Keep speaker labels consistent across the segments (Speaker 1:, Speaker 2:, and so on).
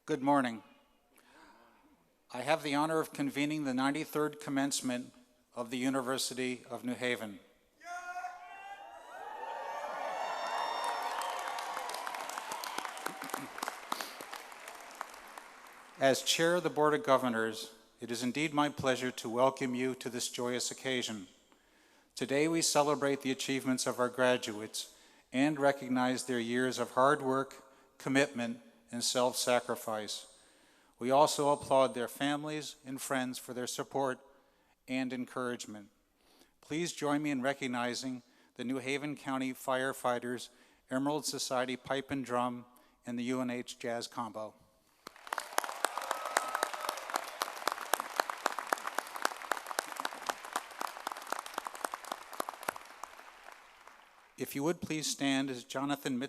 Speaker 1: Good morning. I have the honor of convening the 93rd Commencement of the University of New Haven. As Chair of the Board of Governors, it is indeed my pleasure to welcome you to this joyous occasion. Today we celebrate the achievements of our graduates and recognize their years of hard work, commitment, and self-sacrifice. We also applaud their families and friends for their support and encouragement. Please join me in recognizing the New Haven County Firefighters, Emerald Society Pipe and Drum, and the UNH Jazz Combo. If you would please stand as Jonathan Ming,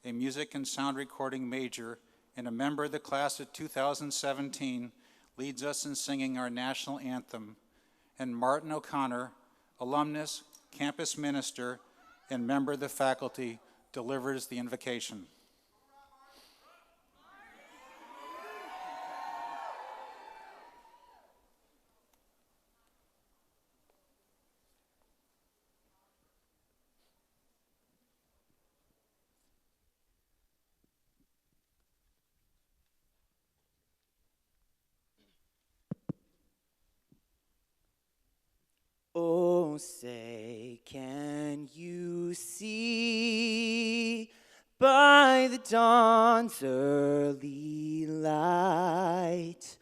Speaker 1: a music and sound recording major and a member of the class of 2017, leads us in singing our national anthem, and Martin O'Connor, alumnus, campus minister, and member of the faculty, delivers the invocation.
Speaker 2: Oh, say, can you see by the dawn's early light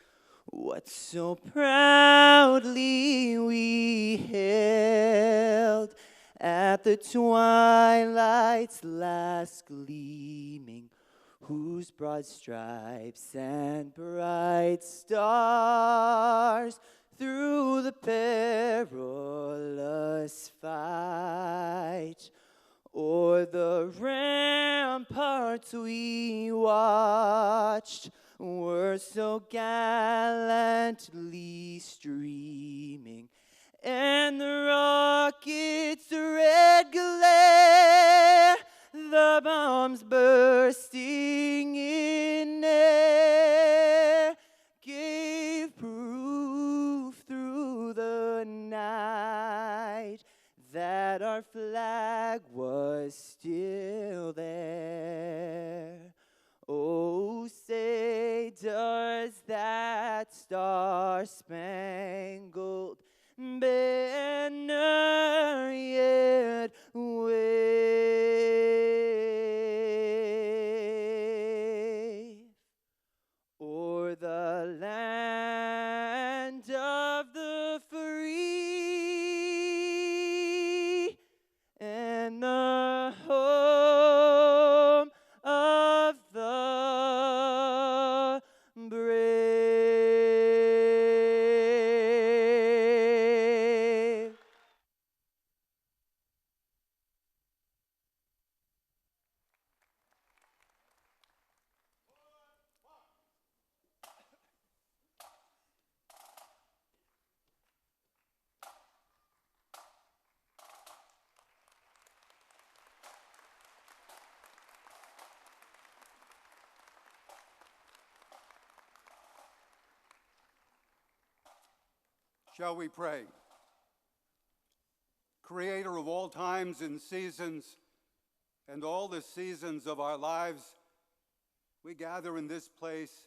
Speaker 2: what so proudly we hailed at the twilight's last gleaming, whose broad stripes and bright stars through the perilous fight o'er the ramparts we watched were so gallantly streaming, and the rocket's red glare, the bombs bursting in air, gave proof through the night that our flag was still there. Oh, say, does that star-spangled banner yet wave o'er the land of the free and the home of the brave?
Speaker 3: Shall we pray? Creator of all times and seasons and all the seasons of our lives, we gather in this place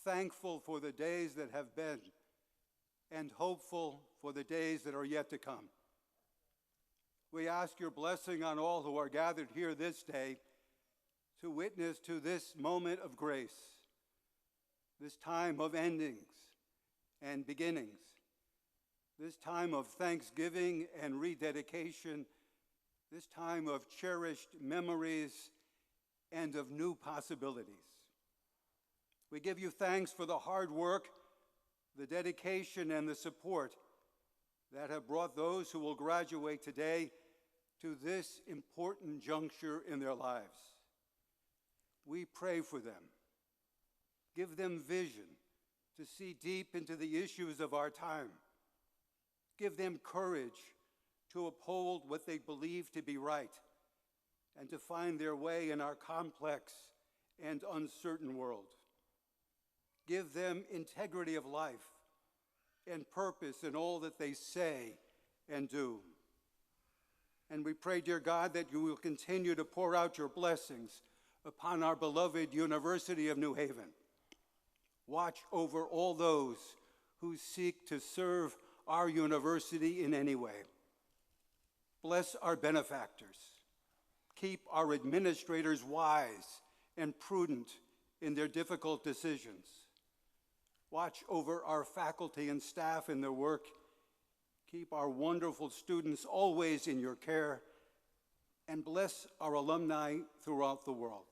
Speaker 3: thankful for the days that have been and hopeful for the days that are yet to come. We ask your blessing on all who are gathered here this day to witness to this moment of grace, this time of endings and beginnings, this time of thanksgiving and rededication, this time of cherished memories and of new possibilities. We give you thanks for the hard work, the dedication, and the support that have brought those who will graduate today to this important juncture in their lives. We pray for them. Give them vision to see deep into the issues of our time. Give them courage to uphold what they believe to be right and to find their way in our complex and uncertain world. Give them integrity of life and purpose in all that they say and do. And we pray, dear God, that you will continue to pour out your blessings upon our beloved University of New Haven. Watch over all those who seek to serve our university in any way. Bless our benefactors. Keep our administrators wise and prudent in their difficult decisions. Watch over our faculty and staff in their work. Keep our wonderful students always in your care, and bless our alumni throughout the world.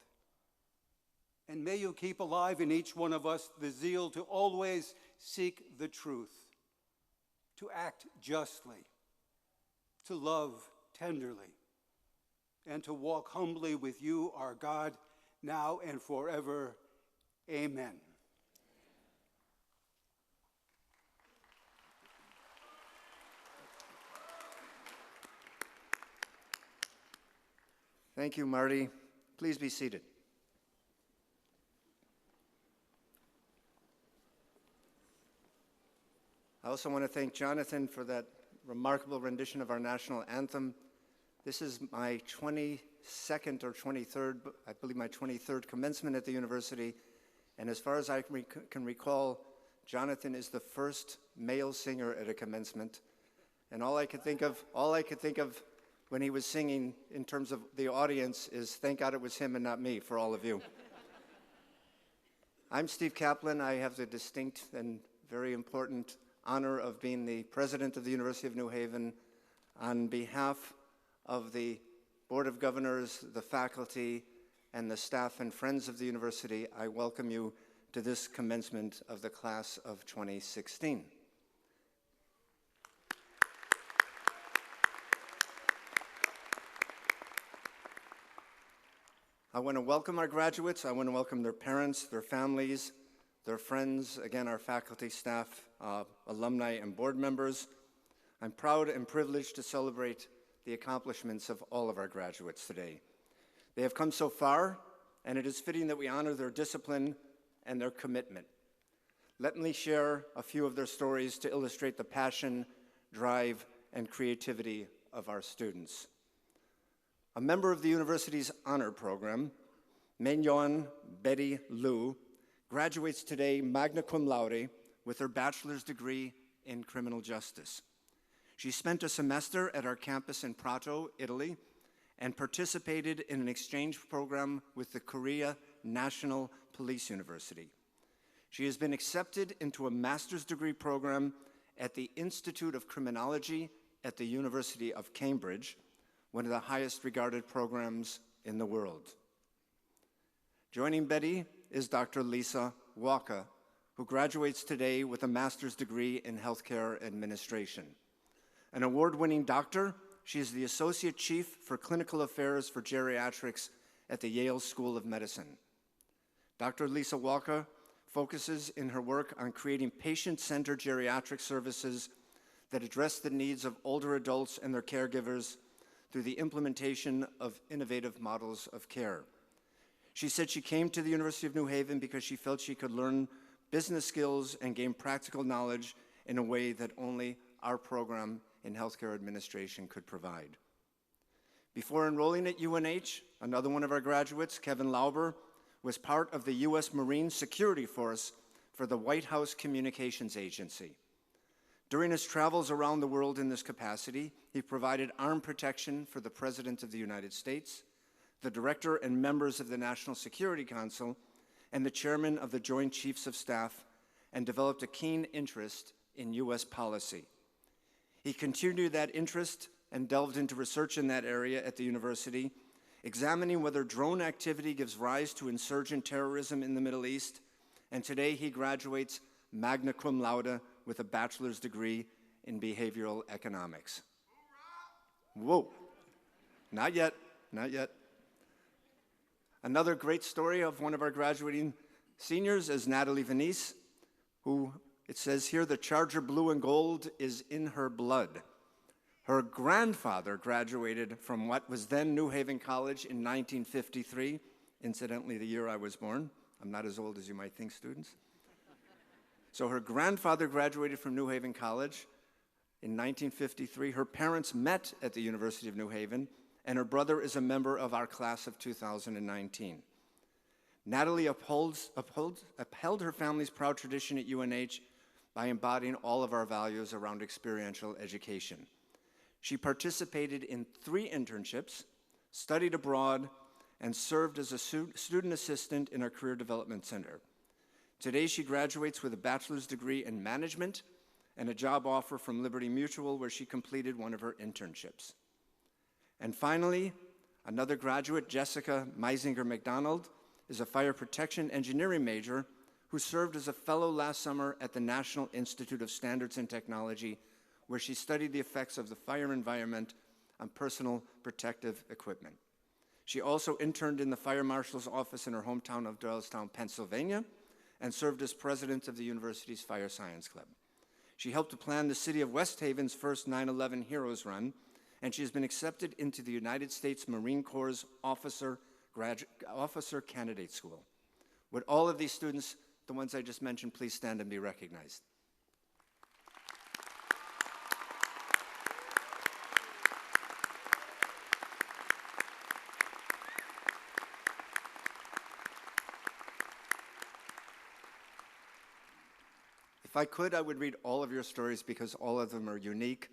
Speaker 3: And may you keep alive in each one of us the zeal to always seek the truth, to act justly, to love tenderly, and to walk humbly with you, our God, now and forever. Amen.
Speaker 4: Thank you, Marty. Please be seated. I also want to thank Jonathan for that remarkable rendition of our national anthem. This is my 22nd or 23rd, I believe my 23rd commencement at the university, and as far as I can recall, Jonathan is the first male singer at a commencement, and all I could think of when he was singing in terms of the audience is, thank God it was him and not me for all of you. I'm Steve Kaplan. I have the distinct and very important honor of being the president of the University of New Haven. On behalf of the Board of Governors, the faculty, and the staff and friends of the university, I welcome you to this commencement of the class of 2016. I want to welcome our graduates. I want to welcome their parents, their families, their friends, again, our faculty, staff, alumni, and board members. I'm proud and privileged to celebrate the accomplishments of all of our graduates today. They have come so far, and it is fitting that we honor their discipline and their commitment. Let me share a few of their stories to illustrate the passion, drive, and creativity of our students. A member of the university's honor program, Mignon Betty Liu, graduates today magna cum laude with her bachelor's degree in criminal justice. She spent a semester at our campus in Prato, Italy, and participated in an exchange program with the Korea National Police University. She has been accepted into a master's degree program at the Institute of Criminology at the University of Cambridge, one of the highest regarded programs in the world. Joining Betty is Dr. Lisa Walker, who graduates today with a master's degree in healthcare administration. An award-winning doctor, she is the Associate Chief for Clinical Affairs for Geriatrics at the Yale School of Medicine. Dr. Lisa Walker focuses in her work on creating patient-centered geriatric services that address the needs of older adults and their caregivers through the implementation of innovative models of care. She said she came to the University of New Haven because she felt she could learn business skills and gain practical knowledge in a way that only our program in healthcare administration could provide. Before enrolling at UNH, another one of our graduates, Kevin Lauber, was part of the U.S. Marine Security Force for the White House Communications Agency. During his travels around the world in this capacity, he provided armed protection for the President of the United States, the Director and members of the National Security Council, and the Chairman of the Joint Chiefs of Staff, and developed a keen interest in U.S. policy. He continued that interest and delved into research in that area at the university, examining whether drone activity gives rise to insurgent terrorism in the Middle East, and today he graduates magna cum laude with a bachelor's degree in behavioral economics. Whoa, not yet, not yet. Another great story of one of our graduating seniors is Natalie Venice, who, it says here, the Charger blue and gold is in her blood. Her grandfather graduated from what was then New Haven College in 1953, incidentally the year I was born. I'm not as old as you might think, students. So her grandfather graduated from New Haven College in 1953. Her parents met at the University of New Haven, and her brother is a member of our class of 2019. Natalie upheld her family's proud tradition at UNH by embodying all of our values around experiential education. She participated in 3 internships, studied abroad, and served as a student assistant in our Career Development Center. Today, she graduates with a bachelor's degree in management and a job offer from Liberty Mutual, where she completed one of her internships. And finally, another graduate, Jessica Meisinger McDonald, is a fire protection engineering major who served as a fellow last summer at the National Institute of Standards and Technology, where she studied the effects of the fire environment on personal protective equipment. She also interned in the fire marshal's office in her hometown of Doylestown, Pennsylvania, and served as president of the university's Fire Science Club. She helped to plan the city of West Haven's first 9/11 Heroes Run, and she has been accepted into the United States Marine Corps Officer Candidate School. Would all of these students, the ones I just mentioned, please stand and be recognized? If I could, I would read all of your stories because all of them are unique,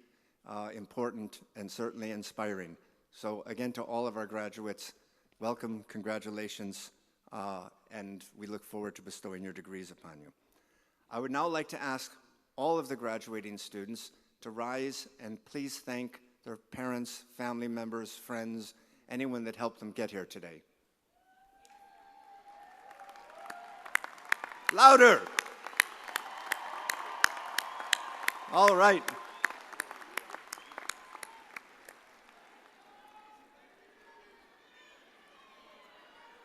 Speaker 4: important, and certainly inspiring. So again, to all of our graduates, welcome, congratulations, and we look forward to bestowing your degrees upon you. I would now like to ask all of the graduating students to rise and please thank their parents, family members, friends, anyone that helped them get here today. Louder! All right.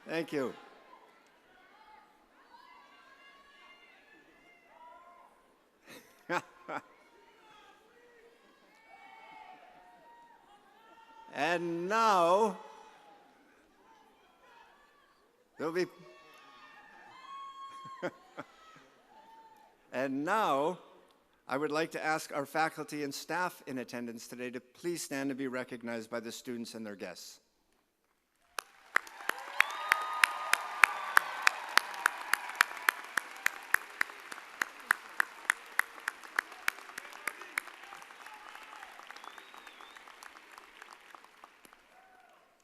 Speaker 4: Thank you. And now, there'll be, and now, I would like to ask our faculty and staff in attendance today to please stand and be recognized by the students and their guests.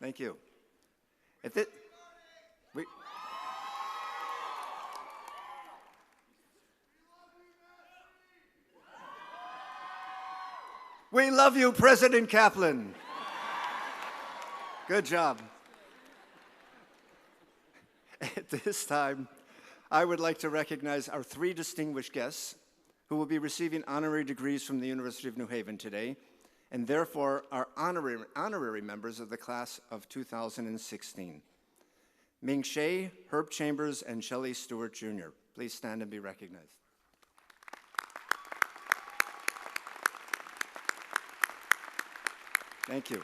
Speaker 4: Thank you. We love you, President Kaplan. Good job. At this time, I would like to recognize our 3 distinguished guests who will be receiving honorary degrees from the University of New Haven today, and therefore are honorary members of the class of 2016. Ming Hsieh, Herb Chambers, and Shelley Stewart Jr. Please stand and be recognized. Thank you.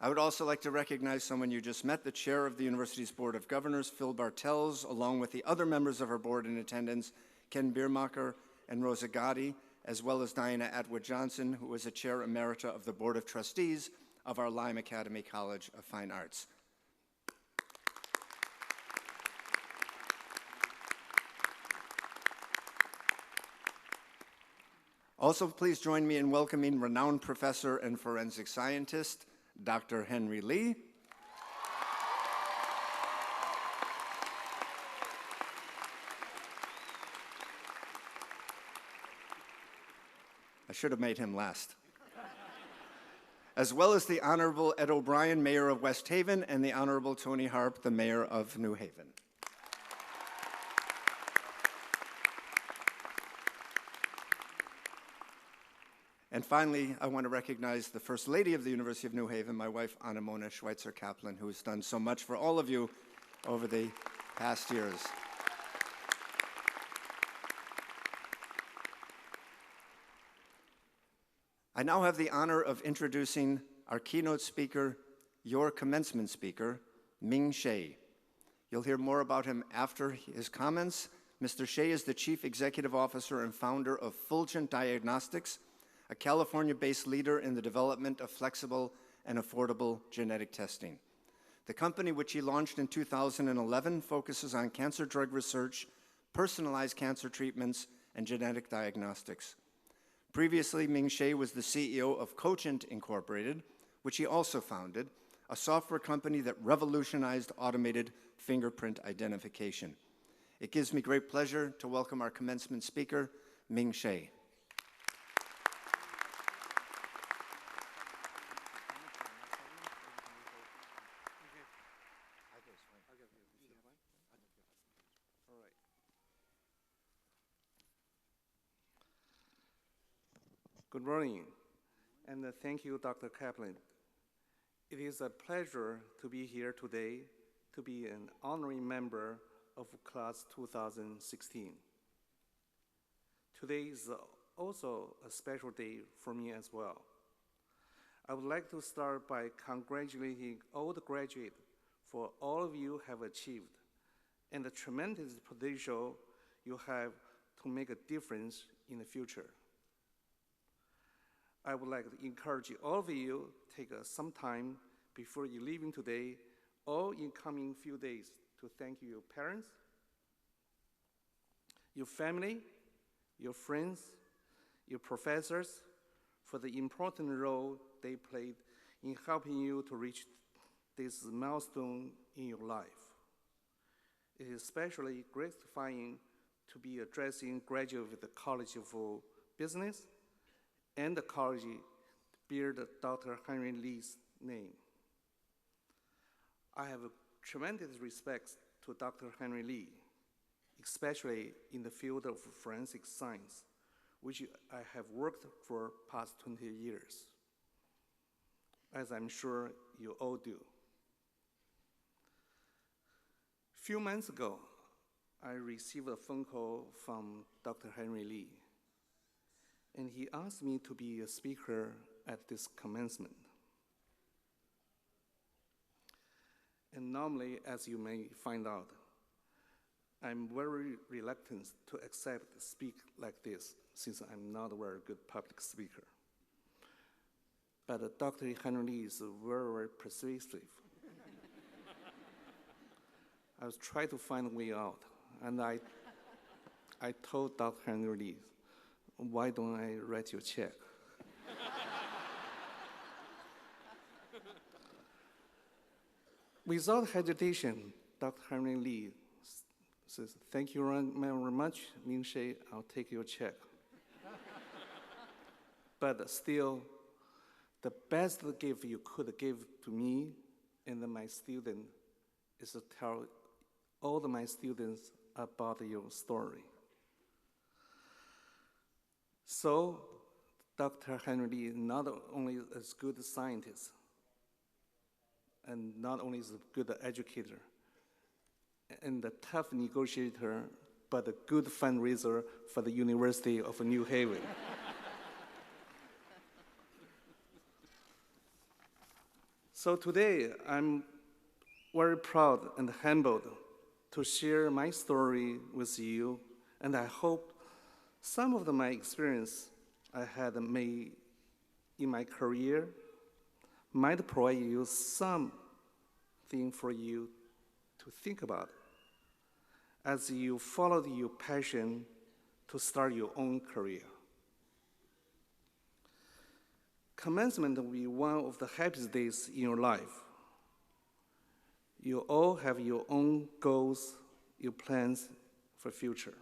Speaker 4: I would also like to recognize someone you just met, the chair of the university's Board of Governors, Phil Bartels, along with the other members of our board in attendance, Ken Biermacher and Rosa Gotti, as well as Diana Atwood-Johnson, who is a chair emerita of the Board of Trustees of our Lime Academy College of Fine Arts. Also, please join me in welcoming renowned professor and forensic scientist, Dr. Henry Lee. I should have made him last. As well as the Honorable Ed O'Brien, Mayor of West Haven, and the Honorable Tony Harp, the Mayor of New Haven. And finally, I want to recognize the First Lady of the University of New Haven, my wife, Anna Mona Schweitzer Kaplan, who has done so much for all of you over the past years. I now have the honor of introducing our keynote speaker, your commencement speaker, Ming Hsieh. You'll hear more about him after his comments. Mr. Hsieh is the Chief Executive Officer and founder of Fulgent Diagnostics, a California-based leader in the development of flexible and affordable genetic testing. The company, which he launched in 2011, focuses on cancer drug research, personalized cancer treatments, and genetic diagnostics. Previously, Ming Hsieh was the CEO of Cogent Incorporated, which he also founded, a software company that revolutionized automated fingerprint identification. It gives me great pleasure to welcome our commencement speaker, Ming Hsieh.
Speaker 5: Good morning, and thank you, Dr. Kaplan. It is a pleasure to be here today to be an honorary member of Class 2016. Today is also a special day for me as well. I would like to start by congratulating all the graduates for all of you have achieved and the tremendous potential you have to make a difference in the future. I would like to encourage all of you to take some time before you leaving today or in coming few days to thank your parents, your family, your friends, your professors for the important role they played in helping you to reach this milestone in your life. It is especially gratifying to be addressing graduates of the College of Business and the college bear Dr. Henry Lee's name. I have tremendous respect to Dr. Henry Lee, especially in the field of forensic science, which I have worked for past 20 years, as I'm sure you all do. A few months ago, I received a phone call from Dr. Henry Lee, and he asked me to be a speaker at this commencement. And normally, as you may find out, I'm very reluctant to accept speak like this, since I'm not a very good public speaker. But Dr. Henry Lee is very, very persuasive. I was trying to find a way out, and I told Dr. Henry Lee, why don't I write you a check? Without hesitation, Dr. Henry Lee says, thank you very much, Ming Hsieh, I'll take your check. But still, the best gift you could give to me and my student is to tell all of my students about your story. So, Dr. Henry Lee not only is a good scientist, and not only is a good educator, and a tough negotiator, but a good fundraiser for the University of New Haven. So today, I'm very proud and humbled to share my story with you, and I hope some of my experience I had made in my career might provide you something for you to think about as you follow your passion to start your own career. Commencement will be one of the happiest days in your life. You all have your own goals, your plans for the future.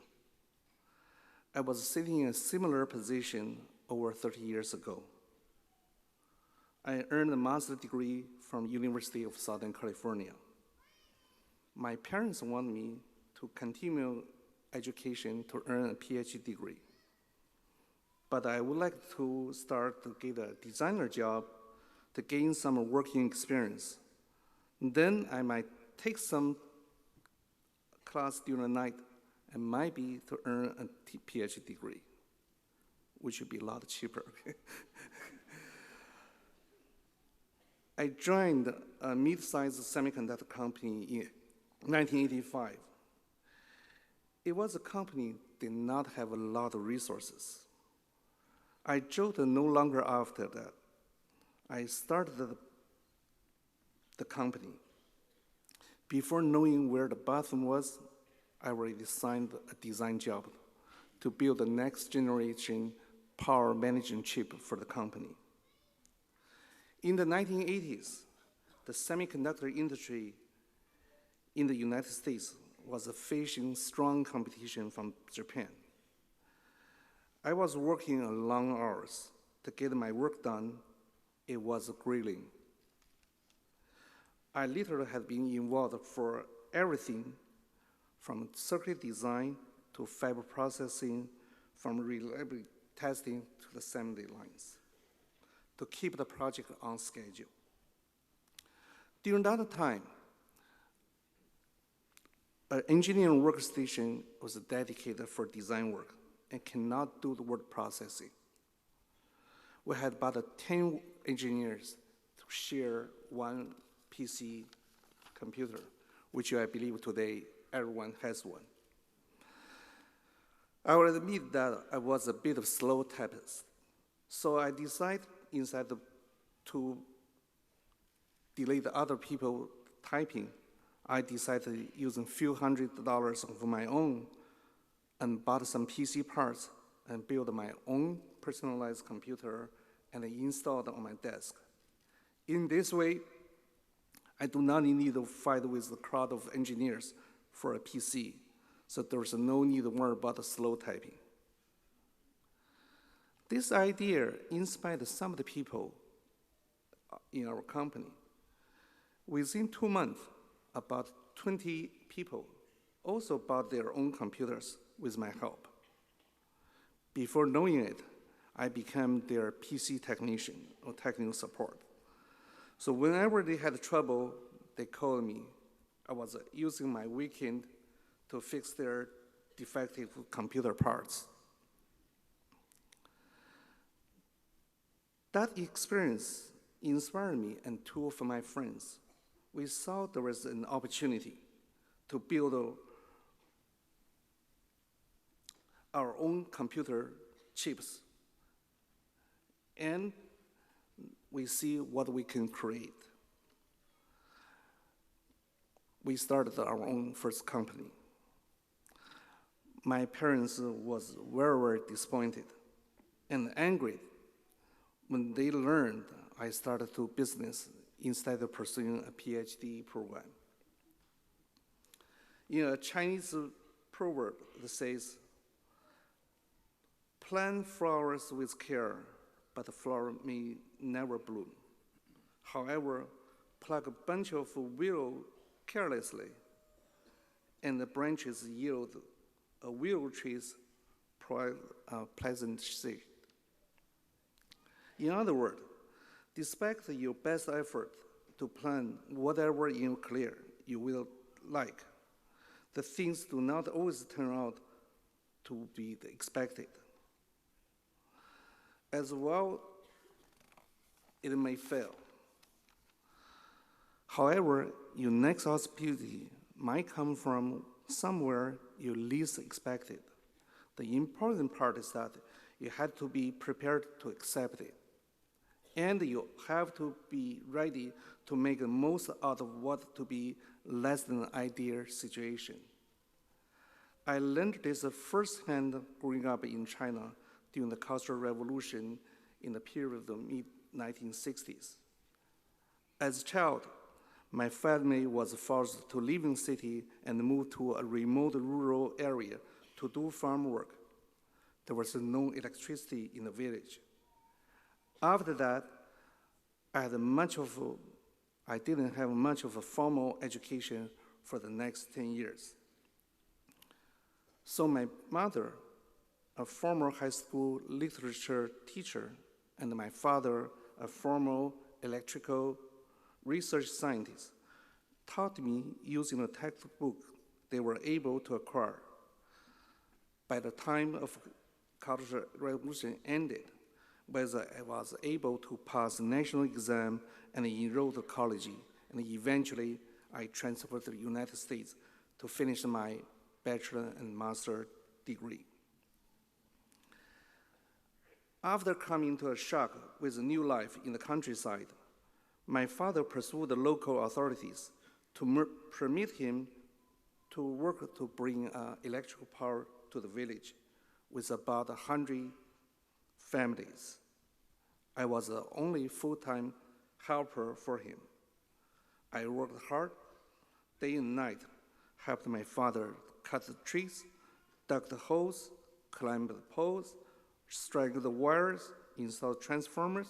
Speaker 5: I was sitting in a similar position over 30 years ago. I earned a master's degree from University of Southern California. My parents wanted me to continue education to earn a PhD degree. But I would like to start to get a designer job to gain some working experience. Then I might take some class during the night and might be to earn a PhD degree, which would be a lot cheaper. I joined a mid-sized semiconductor company in 1985. It was a company did not have a lot of resources. I joked no longer after that. I started the company. Before knowing where the bathroom was, I already signed a design job to build the next generation power management chip for the company. In the 1980s, the semiconductor industry in the United States was facing strong competition from Japan. I was working long hours to get my work done. It was grilling. I literally had been involved for everything from circuit design to fiber processing, from reliability testing to the assembly lines, to keep the project on schedule. During that time, an engineering workstation was dedicated for design work and cannot do the word processing. We had about 10 engineers to share one PC computer, which I believe today everyone has one. I will admit that I was a bit of a slow typist, so I decided instead to delay the other people typing, I decided using a few $100s of my own and bought some PC parts and built my own personalized computer and installed it on my desk. In this way, I do not need to fight with the crowd of engineers for a PC, so there's no need to worry about the slow typing. This idea inspired some of the people in our company. Within 2 months, about 20 people also bought their own computers with my help. Before knowing it, I became their PC technician or technical support. So whenever they had trouble, they called me. I was using my weekend to fix their defective computer parts. That experience inspired me and two of my friends. We saw there was an opportunity to build our own computer chips, and we see what we can create. We started our own first company. My parents was very, very disappointed and angry when they learned I started to business instead of pursuing a PhD program. In a Chinese proverb that says, plant flowers with care, but the flower may never bloom. However, pluck a bunch of willow carelessly, and the branches yield a willow tree's pleasant shade. In other words, despite your best effort to plan whatever in clear you will like, the things do not always turn out to be expected. As well, it may fail. However, your next opportunity might come from somewhere you least expected. The important part is that you have to be prepared to accept it. And you have to be ready to make the most out of what to be less than an ideal situation. I learned this firsthand growing up in China during the Cultural Revolution in the period of the mid-1960s. As a child, my family was forced to leave the city and move to a remote rural area to do farm work. There was no electricity in the village. After that, I didn't have much of a formal education for the next 10 years. So my mother, a former high school literature teacher, and my father, a former electrical research scientist, taught me using a textbook they were able to acquire. By the time of Cultural Revolution ended, whether I was able to pass the national exam and enroll to college, and eventually I transferred to the United States to finish my bachelor and master degree. After coming to a shock with a new life in the countryside, my father pursued the local authorities to permit him to work to bring electrical power to the village with about 100 families. I was the only full-time helper for him. I worked hard, day and night, helped my father cut the trees, dug the holes, climb the poles, strike the wires, install transformers,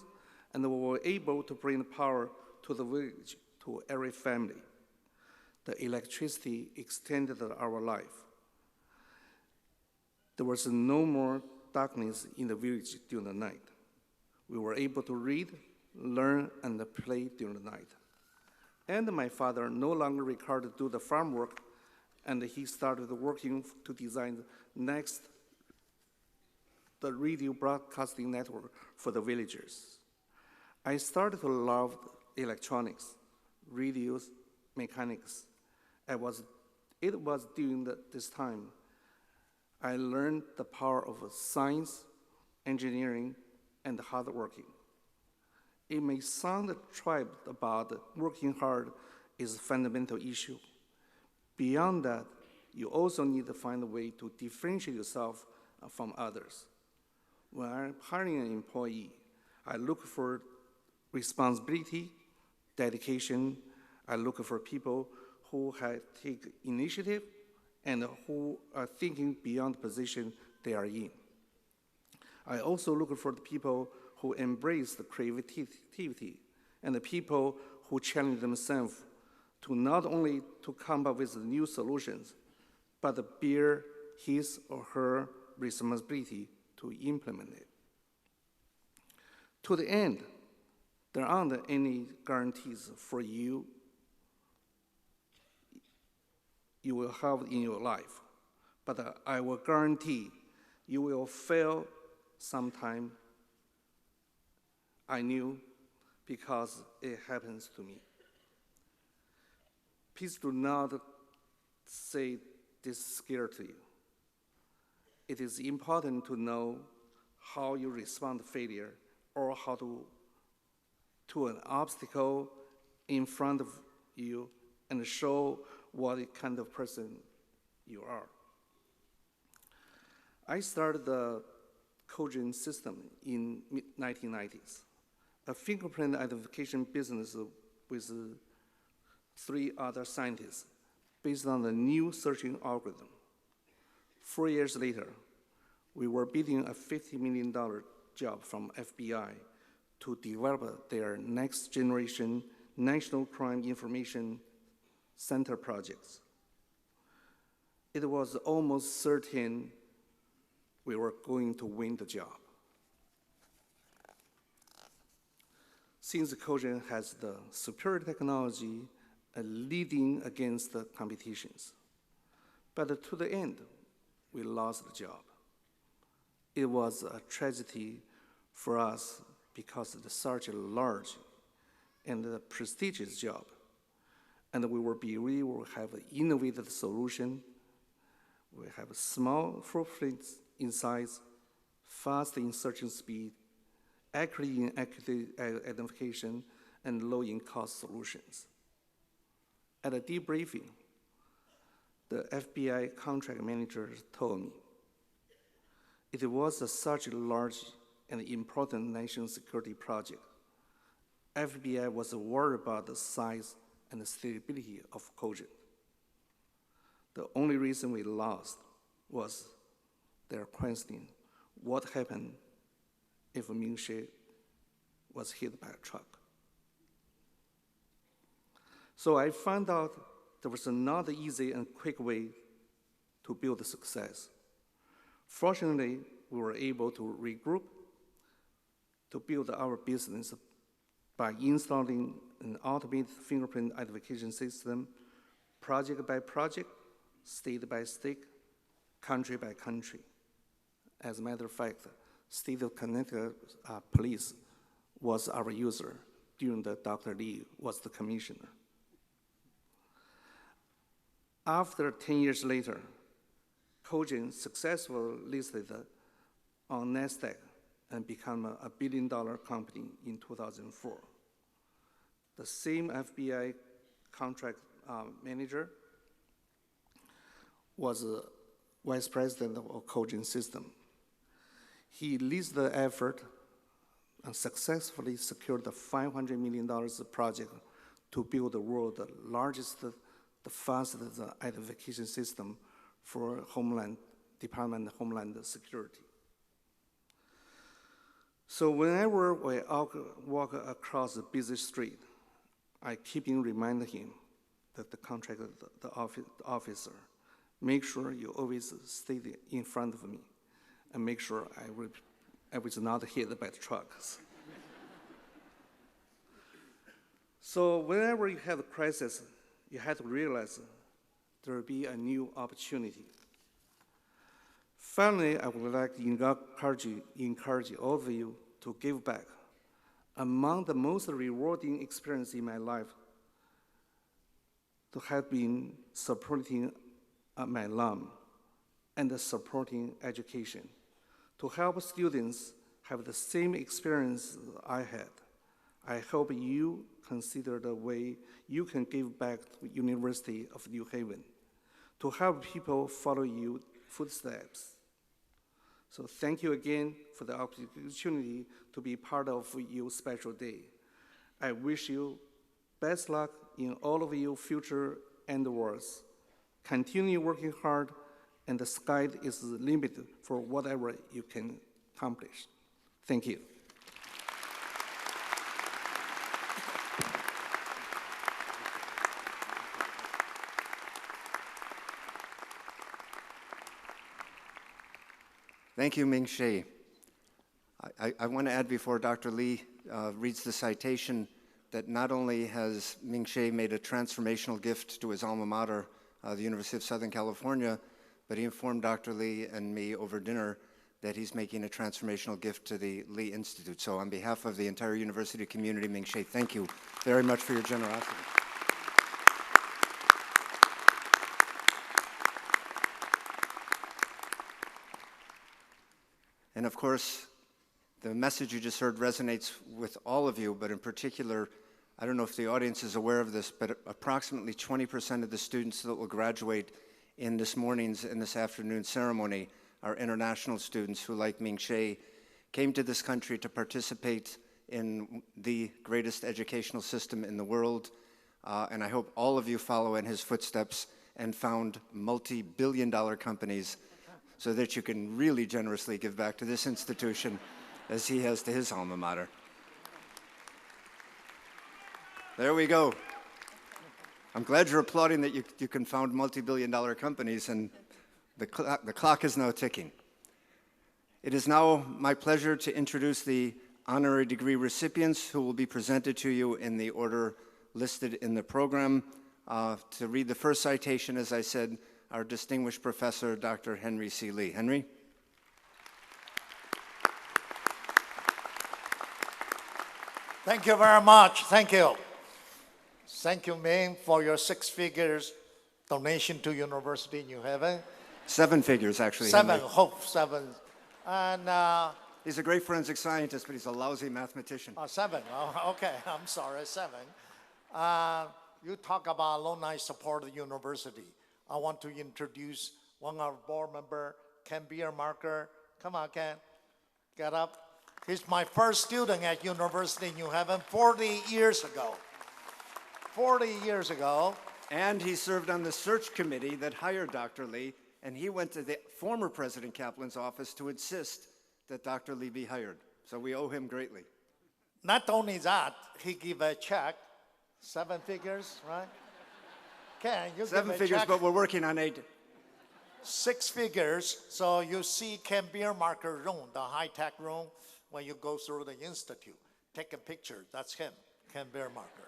Speaker 5: and we were able to bring the power to the village, to every family. The electricity extended our life. There was no more darkness in the village during the night. We were able to read, learn, and play during the night. And my father no longer required to do the farm work, and he started working to design the radio broadcasting network for the villagers. I started to love electronics, radios, mechanics. It was during this time I learned the power of science, engineering, and hard working. It may sound trite, but working hard is a fundamental issue. Beyond that, you also need to find a way to differentiate yourself from others. When I'm hiring an employee, I look for responsibility, dedication. I look for people who take initiative and who are thinking beyond the position they are in. I also look for the people who embrace the creativity and the people who challenge themselves to not only to come up with new solutions, but to bear his or her responsibility to implement it. To the end, there aren't any guarantees for you will have in your life, but I will guarantee you will fail sometime. I knew because it happens to me. Please do not say this scared to you. It is important to know how you respond to failure or how to an obstacle in front of you and show what kind of person you are. I started the Fulgent system in mid-1990s, a fingerprint identification business with 3 other scientists based on the new searching algorithm. 4 years later, we were bidding a $50 million job from FBI to develop their next generation National Crime Information Center projects. It was almost certain we were going to win the job. Since Fulgent has the superior technology leading against the competitions. But to the end, we lost the job. It was a tragedy for us because it's such a large and a prestigious job. And we will have an innovative solution. We have a small footprints in size, fast in searching speed, accurate in identification, and low in cost solutions. At a debriefing, the FBI contract manager told me it was such a large and important national security project. FBI was worried about the size and the stability of Fulgent. The only reason we lost was their questioning what happened if Ming Hsieh was hit by a truck. So I found out there was not an easy and quick way to build a success. Fortunately, we were able to regroup to build our business by installing an automated fingerprint identification system, project by project, state by state, country by country. As a matter of fact, State of Connecticut Police was our user during the Dr. Lee was the commissioner. After 10 years later, Fulgent successfully listed on NASDAQ and become a billion-dollar company in 2004. The same FBI contract manager was vice president of Fulgent System. He leads the effort and successfully secured the $500 million project to build the world's largest, the fastest identification system for Department of Homeland Security. So whenever we walk across a busy street, I keep reminding him that the contractor, the officer, make sure you always stay in front of me and make sure I was not hit by the trucks. So whenever you have a crisis, you have to realize there will be a new opportunity. Finally, I would like to encourage all of you to give back. Among the most rewarding experiences in my life to have been supporting my alum and supporting education, to help students have the same experience I had. I hope you consider the way you can give back to University of New Haven, to help people follow your footsteps. So thank you again for the opportunity to be part of your special day. I wish you best luck in all of your future endeavors. Continue working hard, and the sky is limited for whatever you can accomplish. Thank you.
Speaker 4: Thank you, Ming Hsieh. I want to add before Dr. Lee reads the citation that not only has Ming Hsieh made a transformational gift to his alma mater, the University of Southern California, but he informed Dr. Lee and me over dinner that he's making a transformational gift to the Lee Institute. So on behalf of the entire university community, Ming Hsieh, thank you very much for your generosity. And of course, the message you just heard resonates with all of you, but in particular, I don't know if the audience is aware of this, but approximately 20% of the students that will graduate in this morning's and this afternoon's ceremony are international students who, like Ming Hsieh, came to this country to participate in the greatest educational system in the world. And I hope all of you follow in his footsteps and found multi-billion-dollar companies so that you can really generously give back to this institution as he has to his alma mater. There we go. I'm glad you're applauding that you can found multi-billion-dollar companies, and the clock is now ticking. It is now my pleasure to introduce the honorary degree recipients who will be presented to you in the order listed in the program. To read the first citation, as I said, our distinguished professor, Dr. Henry C. Lee. Henry?
Speaker 6: Thank you very much. Thank you. Thank you, Ming, for your 6 figures donation to University of New Haven. 7
Speaker 4: figures, actually.
Speaker 6: 7,
Speaker 4: Henry.
Speaker 6: hope 7. And
Speaker 4: he's a great forensic scientist, but he's a lousy mathematician.
Speaker 6: 7. Oh, okay, I'm sorry, 7. You talk about alumni support of the university. I want to introduce one of our board member, Ken Biermarker. Come on, Ken, get up. He's my first student at University of New Haven 40 years ago. 40 years ago.
Speaker 4: And he served on the search committee that hired Dr. Lee, and he went to the former President Kaplan's office to insist that Dr. Lee be hired. So we owe him greatly.
Speaker 6: Not only that, he gave a check, 7 figures, right? Ken, you
Speaker 4: 7
Speaker 6: give a
Speaker 4: figures,
Speaker 6: check,
Speaker 4: but we're working on 8.
Speaker 6: 6 figures. So you see Ken Biermarker room, the high-tech room, when you go through the institute. Take a picture. That's him, Ken Biermarker.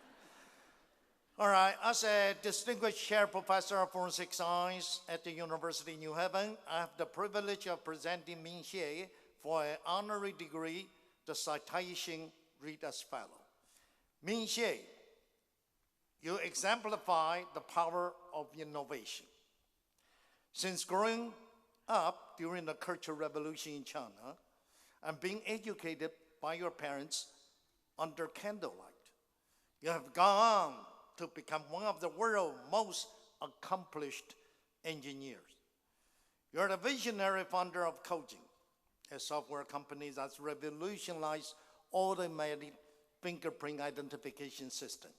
Speaker 6: All right, as a distinguished chair professor of forensic science at the University of New Haven, I have the privilege of presenting Ming Hsieh for an honorary degree. The citation read as follows. Ming Hsieh, you exemplify the power of innovation. Since growing up during the Cultural Revolution in China and being educated by your parents under candlelight. You have gone on to become one of the world's most accomplished engineers. You're the visionary founder of Fulgent, a software company that's revolutionized automated fingerprint identification system.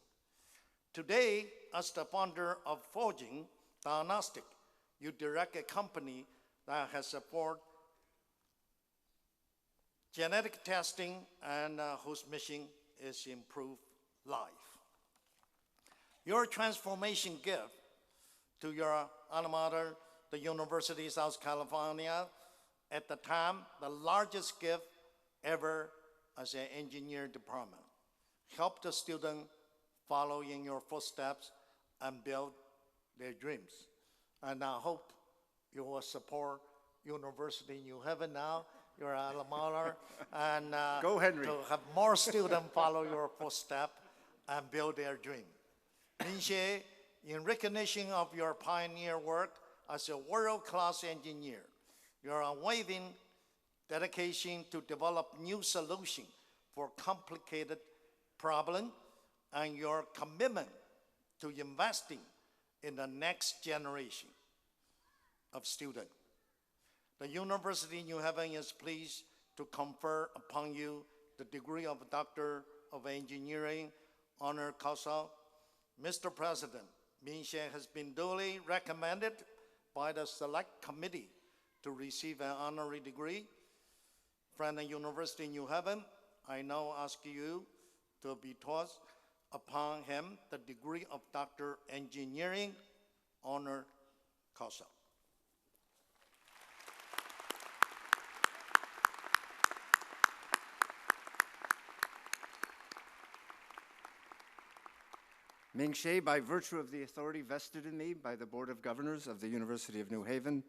Speaker 6: Today, as the founder of Fulgent Diagnostics, you direct a company that has supported genetic testing and whose mission is to improve life. Your transformation gift to your alma mater, the University of South California, at the time, the largest gift ever as an engineering department, helped the student follow in your footsteps and build their dreams. And I hope you will support University in New Haven now, your alma mater, and
Speaker 4: Go, Henry.
Speaker 6: to have more students follow your footsteps and build their dream. Ming Hsieh, in recognition of your pioneer work as a world-class engineer, your unwavering dedication to develop new solutions for complicated problems, and your commitment to investing in the next generation of students. The University of New Haven is pleased to confer upon you the degree of Doctor of Engineering, honor causa. Mr. President, Ming Hsieh has been duly recommended by the Select Committee to receive an honorary degree from the University of New Haven. I now ask you to bestow upon him the degree of Doctor of Engineering, honor causa.
Speaker 4: Ming Hsieh, by virtue of the authority vested in me by the Board of Governors of the University of New Haven,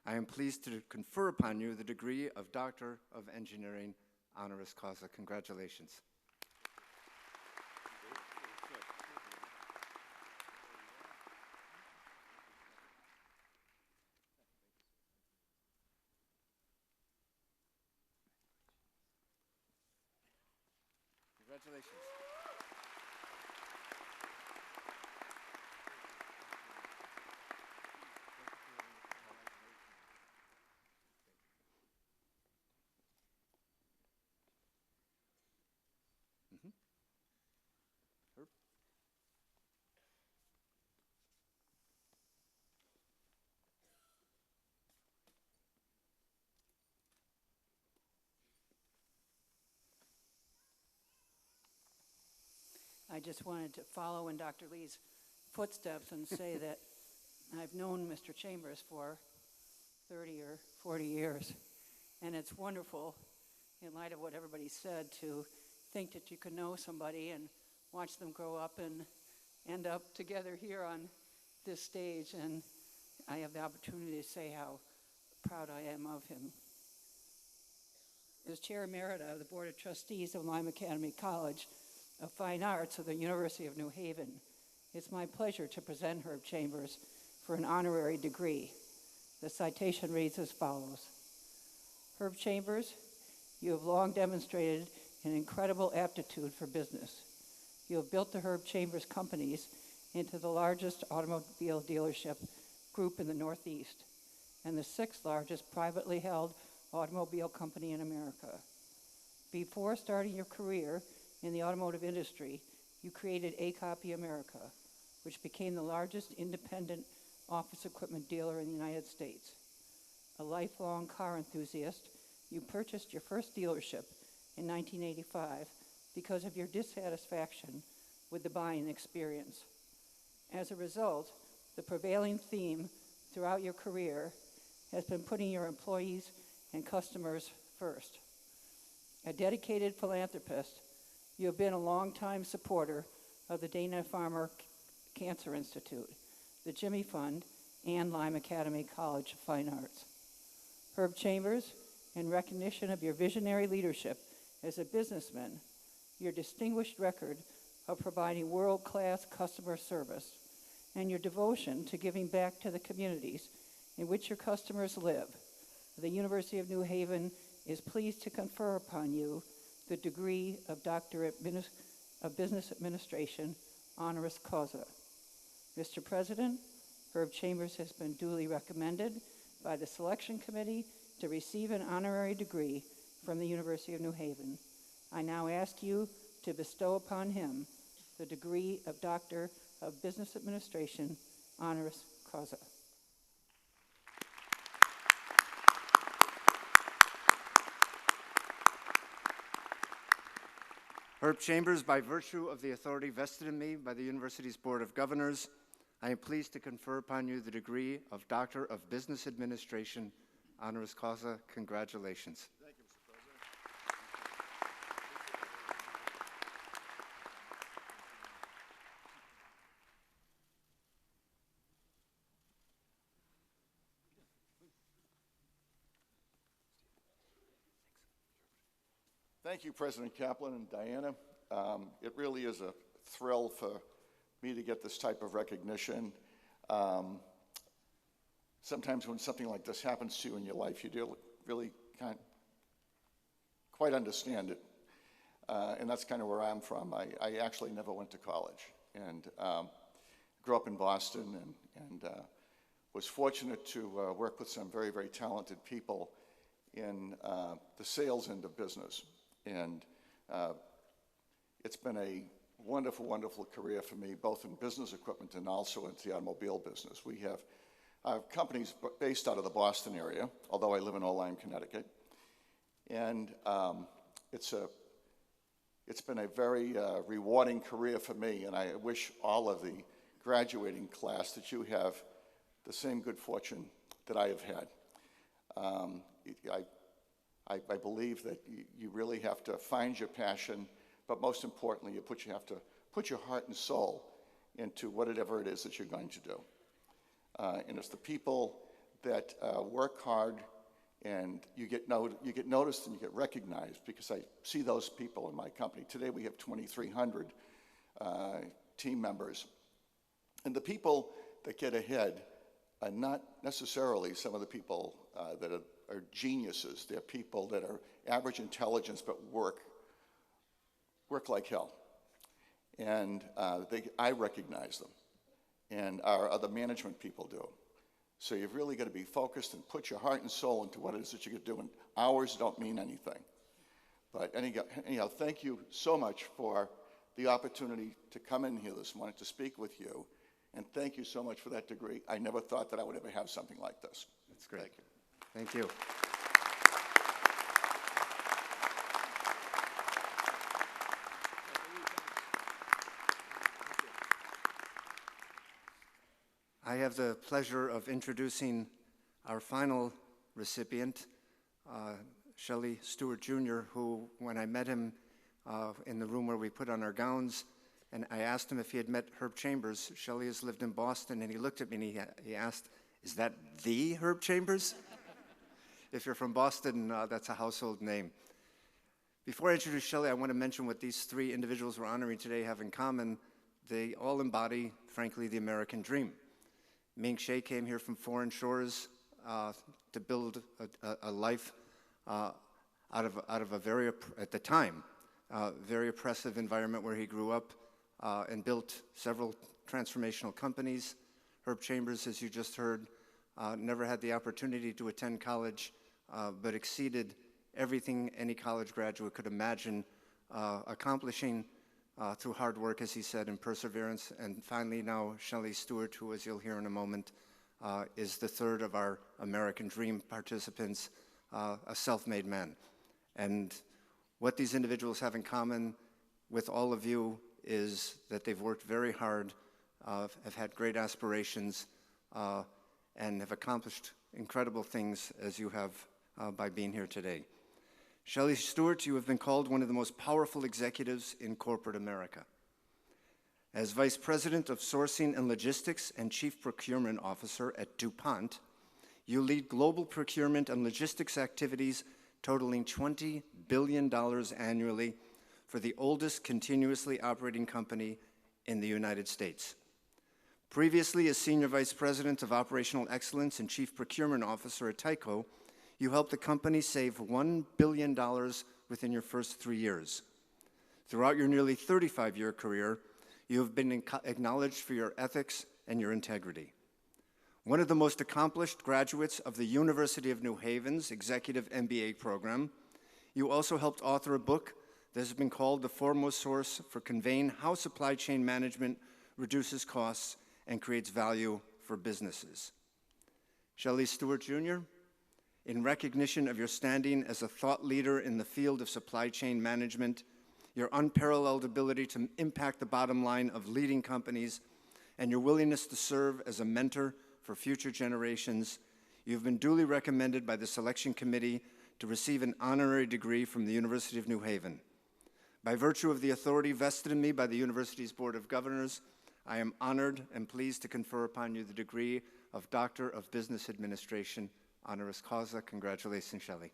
Speaker 4: I am pleased to confer upon you the degree of Doctor of Engineering, honoris causa. Congratulations. Congratulations. Herb?
Speaker 7: I just wanted to follow in Dr. Lee's footsteps and say that I've known Mr. Chambers for 30 or 40 years, and it's wonderful, in light of what everybody said, to think that you can know somebody and watch them grow up and end up together here on this stage, and I have the opportunity to say how proud I am of him. As Chair Emerita of the Board of Trustees of Lime Academy College of Fine Arts of the University of New Haven, it's my pleasure to present Herb Chambers for an honorary degree. The citation reads as follows. Herb Chambers, you have long demonstrated an incredible aptitude for business. You have built the Herb Chambers companies into the largest automobile dealership group in the Northeast and the 6th largest privately held automobile company in America. Before starting your career in the automotive industry, you created A-Copy America, which became the largest independent office equipment dealer in the United States. A lifelong car enthusiast, you purchased your first dealership in 1985 because of your dissatisfaction with the buying experience. As a result, the prevailing theme throughout your career has been putting your employees and customers first. A dedicated philanthropist, you have been a longtime supporter of the Dana-Farber Cancer Institute, the Jimmy Fund, and Lime Academy College of Fine Arts. Herb Chambers, in recognition of your visionary leadership as a businessman, your distinguished record of providing world-class customer service, and your devotion to giving back to the communities in which your customers live, the University of New Haven is pleased to confer upon you the degree of Doctor of Business Administration, honoris causa. Mr. President, Herb Chambers has been duly recommended by the Selection Committee to receive an honorary degree from the University of New Haven. I now ask you to bestow upon him the degree of Doctor of Business Administration, honoris causa.
Speaker 4: Herb Chambers, by virtue of the authority vested in me by the university's Board of Governors, I am pleased to confer upon you the degree of Doctor of Business Administration, honoris causa. Congratulations.
Speaker 6: Thank you, Mr. President.
Speaker 8: Thank you, President Kaplan and Diana. It really is a thrill for me to get this type of recognition. Sometimes when something like this happens to you in your life, you really can't quite understand it. And that's kind of where I'm from. I actually never went to college and grew up in Boston and was fortunate to work with some very, very talented people in the sales end of business. And it's been a wonderful, wonderful career for me, both in business equipment and also in the automobile business. We have companies based out of the Boston area, although I live in Old Lyme, Connecticut. And it's been a very rewarding career for me, and I wish all of the graduating class that you have the same good fortune that I have had. I believe that you really have to find your passion, but most importantly, you have to put your heart and soul into whatever it is that you're going to do. And it's the people that work hard, and you get noticed and you get recognized, because I see those people in my company. Today we have 2,300 team members. And the people that get ahead are not necessarily some of the people that are geniuses. They're people that are average intelligence but work like hell. And I recognize them, and our other management people do. So you've really got to be focused and put your heart and soul into what it is that you're doing. Hours don't mean anything. But anyhow, thank you so much for the opportunity to come in here this morning to speak with you. And thank you so much for that degree. I never thought that I would ever have something like this.
Speaker 4: That's great.
Speaker 8: Thank you.
Speaker 4: Thank you. I have the pleasure of introducing our final recipient, Shelley Stewart Jr., who, when I met him in the room where we put on our gowns, and I asked him if he had met Herb Chambers. Shelley has lived in Boston, and he looked at me and he asked, "Is that the Herb Chambers?" If you're from Boston, that's a household name. Before I introduce Shelley, I want to mention what these three individuals we're honoring today have in common. They all embody, frankly, the American dream. Ming Hsieh came here from foreign shores to build a life out of a very, at the time, very oppressive environment where he grew up and built several transformational companies. Herb Chambers, as you just heard, never had the opportunity to attend college, but exceeded everything any college graduate could imagine accomplishing through hard work, as he said, and perseverance. And finally now, Shelley Stewart, who, as you'll hear in a moment, is the third of our American Dream participants, a self-made man. And what these individuals have in common with all of you is that they've worked very hard, have had great aspirations, and have accomplished incredible things, as you have by being here today. Shelley Stewart, you have been called one of the most powerful executives in corporate America. As Vice President of Sourcing and Logistics and Chief Procurement Officer at DuPont, you lead global procurement and logistics activities totaling $20 billion annually for the oldest continuously operating company in the United States. Previously as Senior Vice President of Operational Excellence and Chief Procurement Officer at Tyco, you helped the company save $1 billion within your first 3 years. Throughout your nearly 35-year career, you have been acknowledged for your ethics and your integrity. One of the most accomplished graduates of the University of New Haven's Executive MBA program, you also helped author a book that has been called the foremost source for conveying how supply chain management reduces costs and creates value for businesses. Shelley Stewart Jr., in recognition of your standing as a thought leader in the field of supply chain management, your unparalleled ability to impact the bottom line of leading companies, and your willingness to serve as a mentor for future generations, you've been duly recommended by the selection committee to receive an honorary degree from the University of New Haven. By virtue of the authority vested in me by the university's Board of Governors, I am honored and pleased to confer upon you the degree of Doctor of Business Administration, honoris causa. Congratulations, Shelley.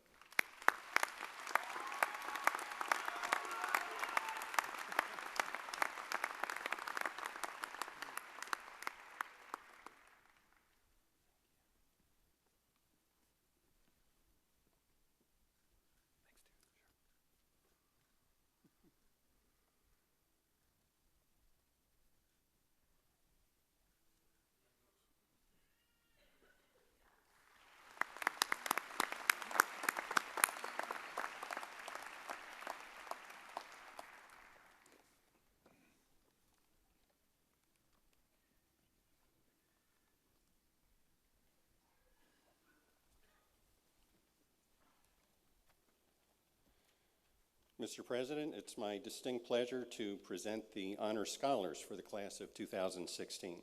Speaker 9: Mr. President, it's my distinct pleasure to present the Honor Scholars for the class of 2016.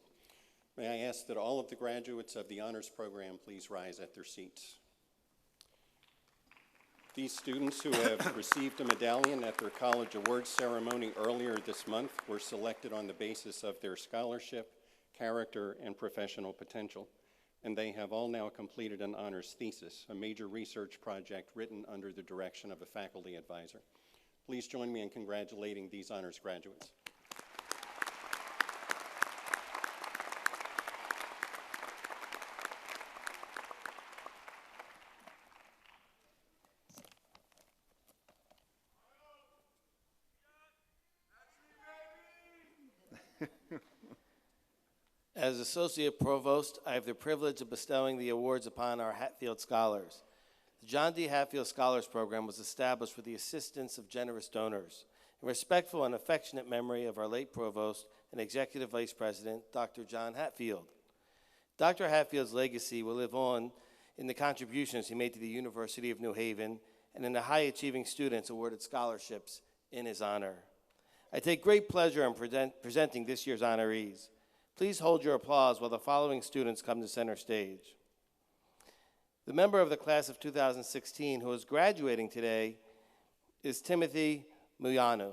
Speaker 9: May I ask that all of the graduates of the Honors Program please rise at their seats. These students who have received a medallion at their college awards ceremony earlier this month were selected on the basis of their scholarship, character, and professional potential, and they have all now completed an honors thesis, a major research project written under the direction of a faculty advisor. Please join me in congratulating these honors graduates.
Speaker 2: As Associate Provost, I have the privilege of bestowing the awards upon our Hatfield Scholars. The John D. Hatfield Scholars Program was established with the assistance of generous donors, in respectful and affectionate memory of our late Provost and Executive Vice President, Dr. John Hatfield. Dr. Hatfield's legacy will live on in the contributions he made to the University of New Haven and in the high-achieving students awarded scholarships in his honor. I take great pleasure in presenting this year's honorees. Please hold your applause while the following students come to center stage. The member of the class of 2016 who is graduating today is Timothy Muyanu.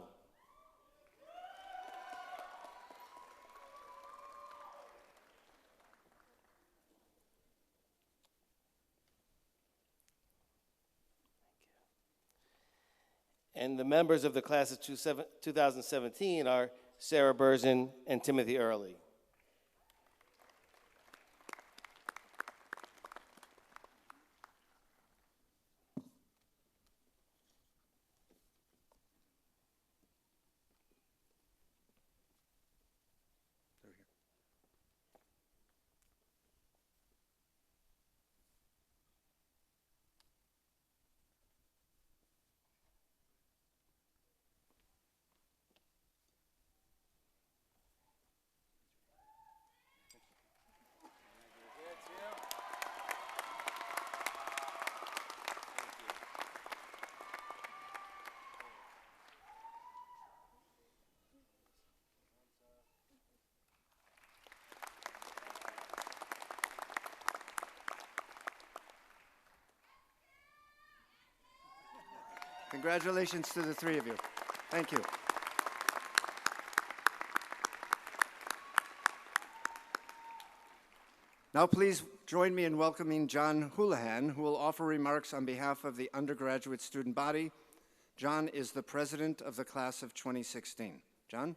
Speaker 2: And the members of the class of 2017 are Sarah Berzin and Timothy Early.
Speaker 4: Congratulations to the three of you. Thank you. Now please join me in welcoming John Houlihan, who will offer remarks on behalf of the undergraduate student body. John is the president of the class of 2016. John?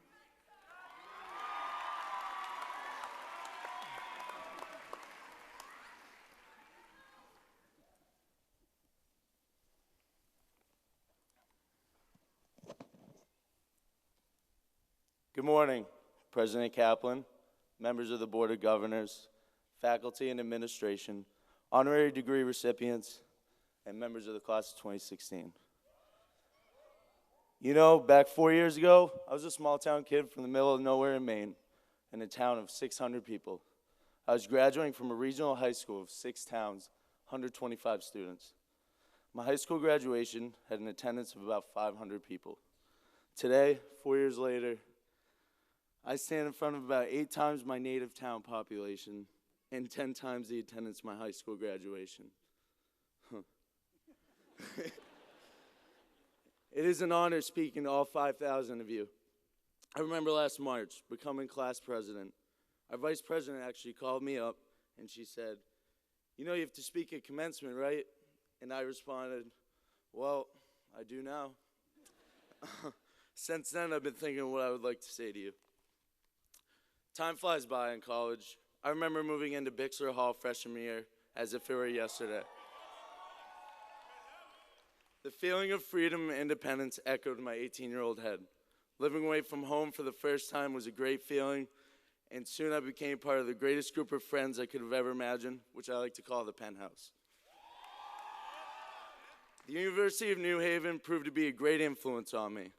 Speaker 10: Good morning, President Kaplan, members of the Board of Governors, faculty and administration, honorary degree recipients, and members of the class of 2016. You know, back 4 years ago, I was a small town kid from the middle of nowhere in Maine, in a town of 600 people. I was graduating from a regional high school of 6 towns, 125 students. My high school graduation had an attendance of about 500 people. Today, 4 years later, I stand in front of about 8 times my native town population and 10 times the attendance of my high school graduation. It is an honor speaking to all 5,000 of you. I remember last March becoming class president. Our vice president actually called me up and she said, "You know you have to speak at commencement, right?" And I responded, "Well, I do now." Since then, I've been thinking what I would like to say to you. Time flies by in college. I remember moving into Bixler Hall freshman year as if it were yesterday. The feeling of freedom and independence echoed in my 18-year-old head. Living away from home for the first time was a great feeling, and soon I became part of the greatest group of friends I could have ever imagined, which I like to call the Penthouse. The University of New Haven proved to be a great influence on me.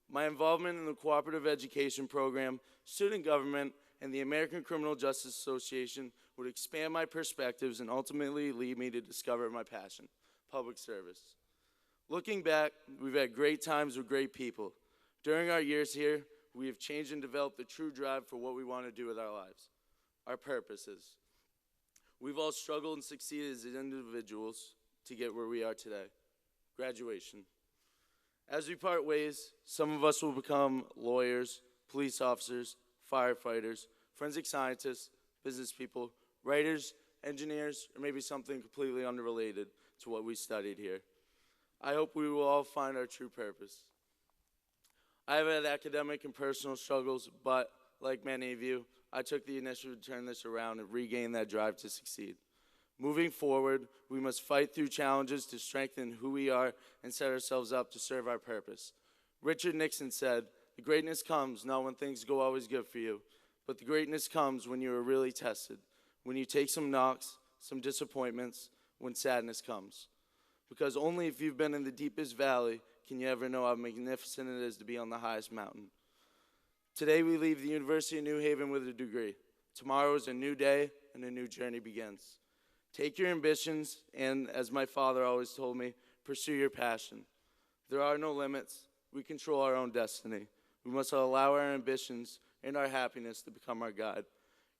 Speaker 10: My involvement in the cooperative education program, student government, and the American Criminal Justice Association would expand my perspectives and ultimately lead me to discover my passion, public service. Looking back, we've had great times with great people. During our years here, we have changed and developed a true drive for what we want to do with our lives, our purposes. We've all struggled and succeeded as individuals to get where we are today. Graduation. As we part ways, some of us will become lawyers, police officers, firefighters, forensic scientists, business people, writers, engineers, or maybe something completely unrelated to what we studied here. I hope we will all find our true purpose. I have had academic and personal struggles, but like many of you, I took the initiative to turn this around and regain that drive to succeed. Moving forward, we must fight through challenges to strengthen who we are and set ourselves up to serve our purpose. Richard Nixon said, "The greatness comes not when things go always good for you, but the greatness comes when you are really tested, when you take some knocks, some disappointments, when sadness comes. Because only if you've been in the deepest valley can you ever know how magnificent it is to be on the highest mountain." Today we leave the University of New Haven with a degree. Tomorrow is a new day and a new journey begins. Take your ambitions and, as my father always told me, pursue your passion. There are no limits. We control our own destiny. We must allow our ambitions and our happiness to become our guide.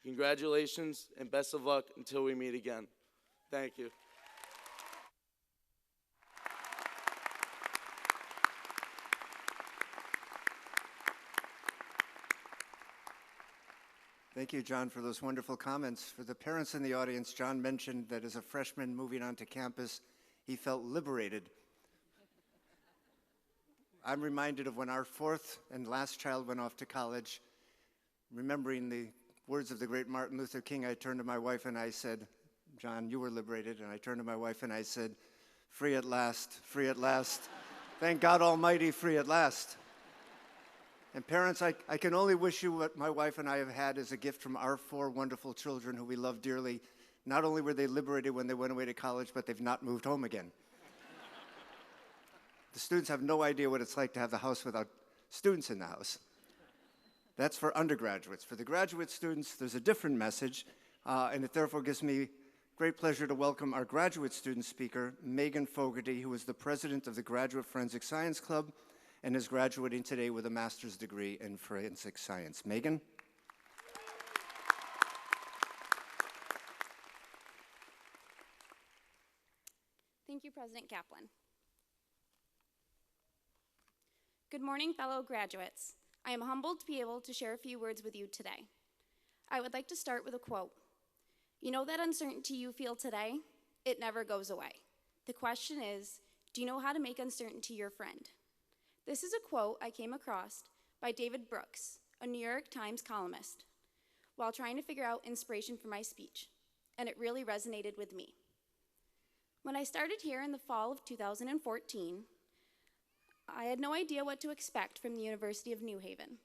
Speaker 10: Congratulations and best of luck until we meet again. Thank you.
Speaker 4: Thank you, John, for those wonderful comments. For the parents in the audience, John mentioned that as a freshman moving onto campus, he felt liberated. I'm reminded of when our 4th and last child went off to college. Remembering the words of the great Martin Luther King, I turned to my wife and I said, "John, you were liberated." And I turned to my wife and I said, "Free at last, free at last. Thank God Almighty, free at last." And parents, I can only wish you what my wife and I have had as a gift from our 4 wonderful children who we love dearly. Not only were they liberated when they went away to college, but they've not moved home again. The students have no idea what it's like to have the house without students in the house. That's for undergraduates. For the graduate students, there's a different message, and it therefore gives me great pleasure to welcome our graduate student speaker, Megan Fogarty, who is the president of the Graduate Forensic Science Club and is graduating today with a master's degree in forensic science. Megan?
Speaker 11: Thank you, President Kaplan. Good morning, fellow graduates. I am humbled to be able to share a few words with you today. I would like to start with a quote. You know that uncertainty you feel today? It never goes away. The question is, do you know how to make uncertainty your friend? This is a quote I came across by David Brooks, a New York Times columnist, while trying to figure out inspiration for my speech, and it really resonated with me. When I started here in the fall of 2014, I had no idea what to expect from the University of New Haven.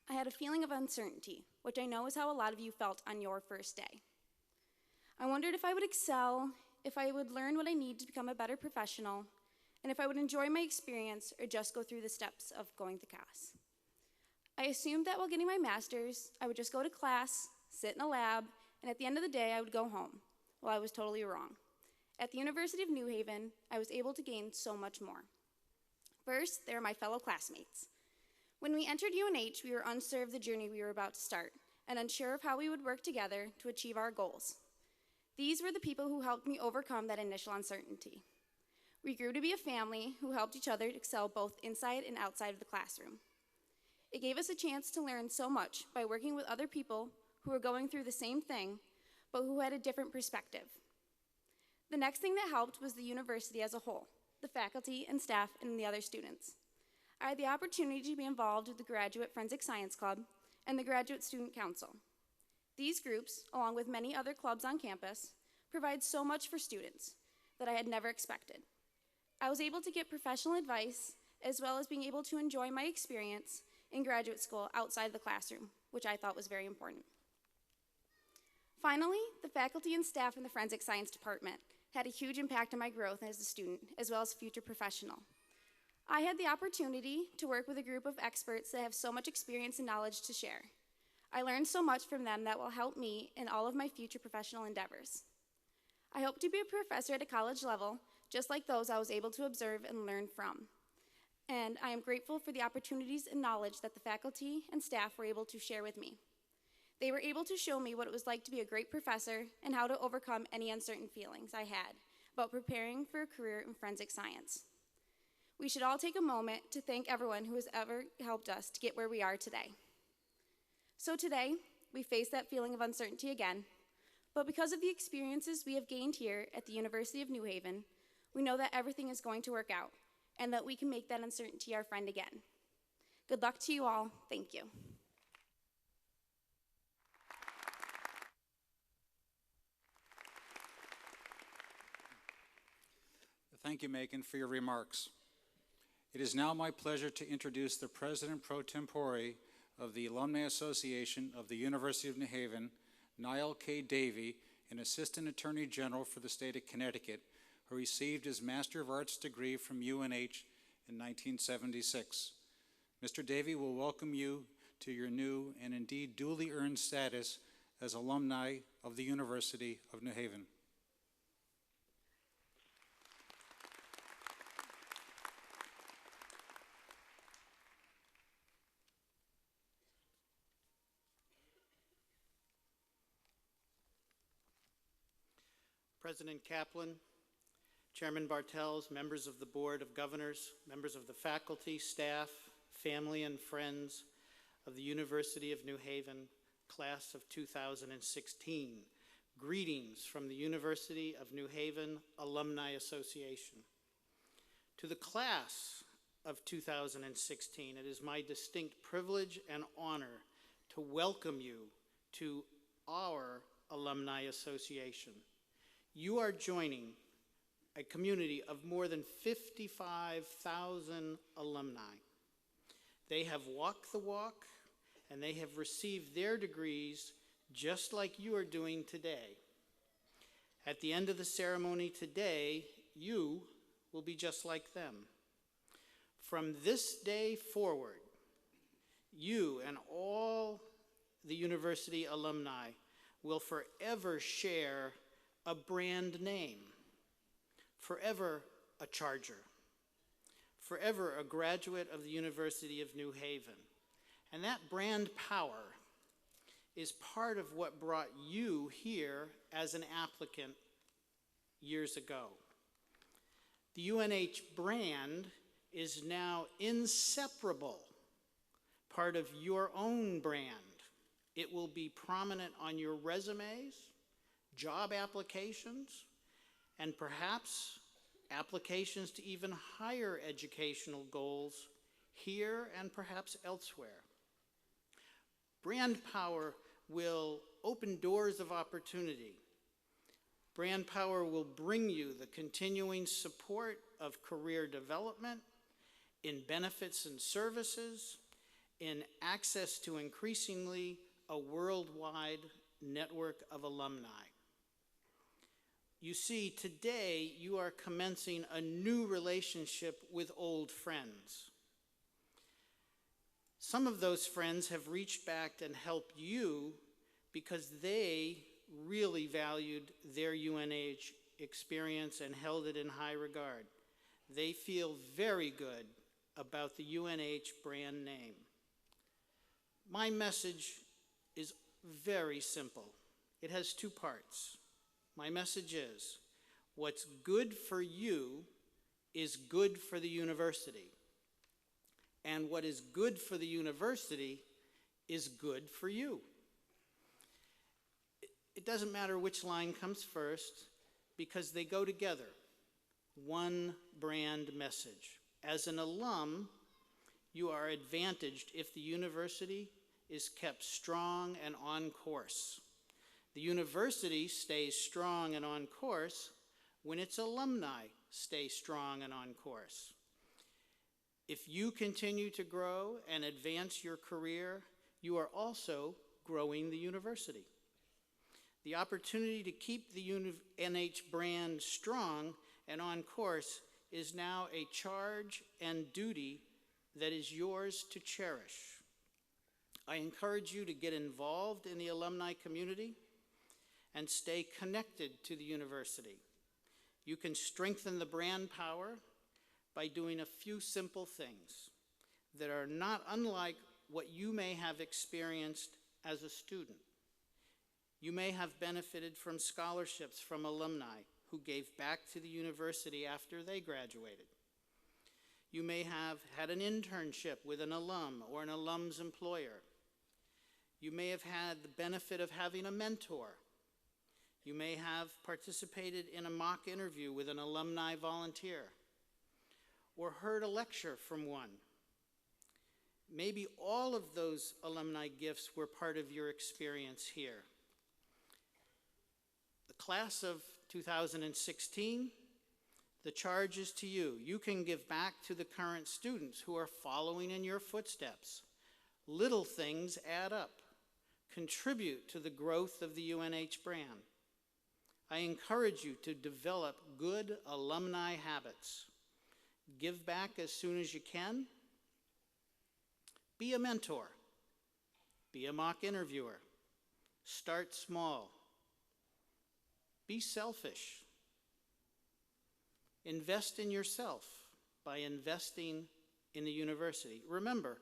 Speaker 11: I had a feeling of uncertainty, which I know is how a lot of you felt on your first day. I wondered if I would excel, if I would learn what I need to become a better professional, and if I would enjoy my experience or just go through the steps of going to class. I assumed that while getting my master's, I would just go to class, sit in a lab, and at the end of the day, I would go home. Well, I was totally wrong. At the University of New Haven, I was able to gain so much more. First, there are my fellow classmates. When we entered UNH, we were unsure of the journey we were about to start and unsure of how we would work together to achieve our goals. These were the people who helped me overcome that initial uncertainty. We grew to be a family who helped each other excel both inside and outside of the classroom. It gave us a chance to learn so much by working with other people who were going through the same thing, but who had a different perspective. The next thing that helped was the university as a whole, the faculty and staff and the other students. I had the opportunity to be involved with the Graduate Forensic Science Club and the Graduate Student Council. These groups, along with many other clubs on campus, provide so much for students that I had never expected. I was able to get professional advice as well as being able to enjoy my experience in graduate school outside the classroom, which I thought was very important. Finally, the faculty and staff in the Forensic Science Department had a huge impact on my growth as a student, as well as future professional. I had the opportunity to work with a group of experts that have so much experience and knowledge to share. I learned so much from them that will help me in all of my future professional endeavors. I hope to be a professor at a college level, just like those I was able to observe and learn from. And I am grateful for the opportunities and knowledge that the faculty and staff were able to share with me. They were able to show me what it was like to be a great professor and how to overcome any uncertain feelings I had about preparing for a career in forensic science. We should all take a moment to thank everyone who has ever helped us to get where we are today. So today, we face that feeling of uncertainty again, but because of the experiences we have gained here at the University of New Haven, we know that everything is going to work out and that we can make that uncertainty our friend again. Good luck to you all. Thank you.
Speaker 1: Thank you, Megan, for your remarks. It is now my pleasure to introduce the President Pro Tempore of the Alumni Association of the University of New Haven, Niall K. Davey, an Assistant Attorney General for the state of Connecticut, who received his Master of Arts degree from UNH in 1976. Mr. Davey will welcome you to your new and indeed duly earned status as alumni of the University of New Haven.
Speaker 12: President Kaplan, Chairman Bartels, members of the Board of Governors, members of the faculty, staff, family, and friends of the University of New Haven, class of 2016. Greetings from the University of New Haven Alumni Association. To the class of 2016, it is my distinct privilege and honor to welcome you to our Alumni Association. You are joining a community of more than 55,000 alumni. They have walked the walk, and they have received their degrees just like you are doing today. At the end of the ceremony today, you will be just like them. From this day forward, you and all the university alumni will forever share a brand name, forever a Charger, forever a graduate of the University of New Haven. And that brand power is part of what brought you here as an applicant years ago. The UNH brand is now inseparable part of your own brand. It will be prominent on your resumes, job applications, and perhaps applications to even higher educational goals here and perhaps elsewhere. Brand power will open doors of opportunity. Brand power will bring you the continuing support of career development in benefits and services, in access to increasingly a worldwide network of alumni. You see, today you are commencing a new relationship with old friends. Some of those friends have reached back and helped you because they really valued their UNH experience and held it in high regard. They feel very good about the UNH brand name. My message is very simple. It has two parts. My message is, what's good for you is good for the university. And what is good for the university is good for you. It doesn't matter which line comes first because they go together. One brand message. As an alum, you are advantaged if the university is kept strong and on course. The university stays strong and on course when its alumni stay strong and on course. If you continue to grow and advance your career, you are also growing the university. The opportunity to keep the UNH brand strong and on course is now a charge and duty that is yours to cherish. I encourage you to get involved in the alumni community and stay connected to the university. You can strengthen the brand power by doing a few simple things that are not unlike what you may have experienced as a student. You may have benefited from scholarships from alumni who gave back to the university after they graduated. You may have had an internship with an alum or an alum's employer. You may have had the benefit of having a mentor. You may have participated in a mock interview with an alumni volunteer or heard a lecture from one. Maybe all of those alumni gifts were part of your experience here. The class of 2016, the charge is to you. You can give back to the current students who are following in your footsteps. Little things add up. Contribute to the growth of the UNH brand. I encourage you to develop good alumni habits. Give back as soon as you can. Be a mentor. Be a mock interviewer. Start small. Be selfish. Invest in yourself by investing in the university. Remember,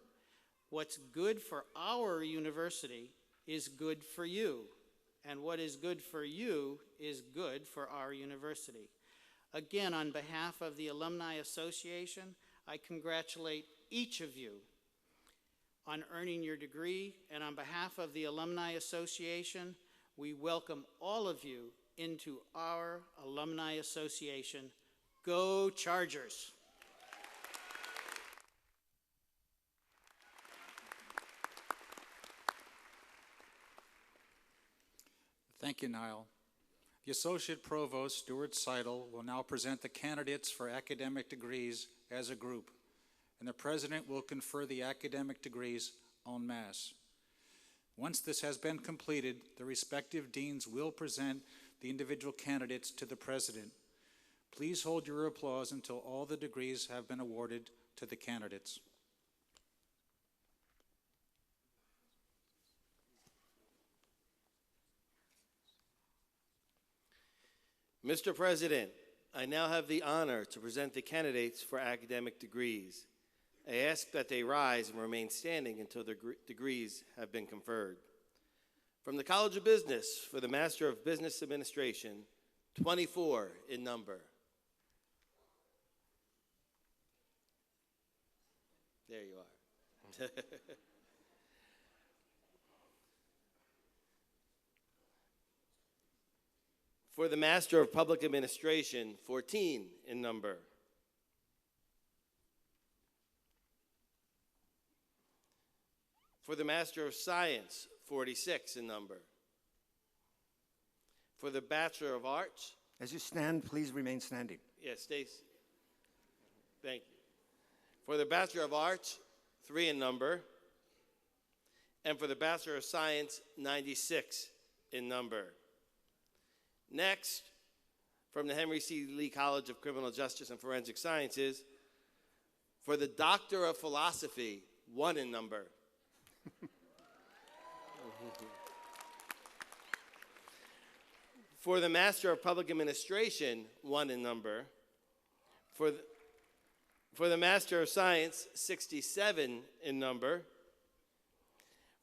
Speaker 12: what's good for our university is good for you, and what is good for you is good for our university. Again, on behalf of the Alumni Association, I congratulate each of you on earning your degree, and on behalf of the Alumni Association, we welcome all of you into our Alumni Association. Go Chargers!
Speaker 1: Thank you, Niall. The Associate Provost, Stuart Seidel, will now present the candidates for academic degrees as a group, and the President will confer the academic degrees en masse. Once this has been completed, the respective deans will present the individual candidates to the President. Please hold your applause until all the degrees have been awarded to the candidates.
Speaker 2: Mr. President, I now have the honor to present the candidates for academic degrees. I ask that they rise and remain standing until their degrees have been conferred. From the College of Business for the Master of Business Administration, 24 in number. There you are. For the Master of Public Administration, 14 in number. For the Master of Science, 46 in number. For the Bachelor of Arts.
Speaker 4: As you stand, please remain standing.
Speaker 2: Yes, Stacy. Thank you. For the Bachelor of Arts, 3 in number. And for the Bachelor of Science, 96 in number. Next, from the Henry C. Lee College of Criminal Justice and Forensic Sciences, for the Doctor of Philosophy, 1 in number. For the Master of Public Administration, 1 in number. For the Master of Science, 67 in number.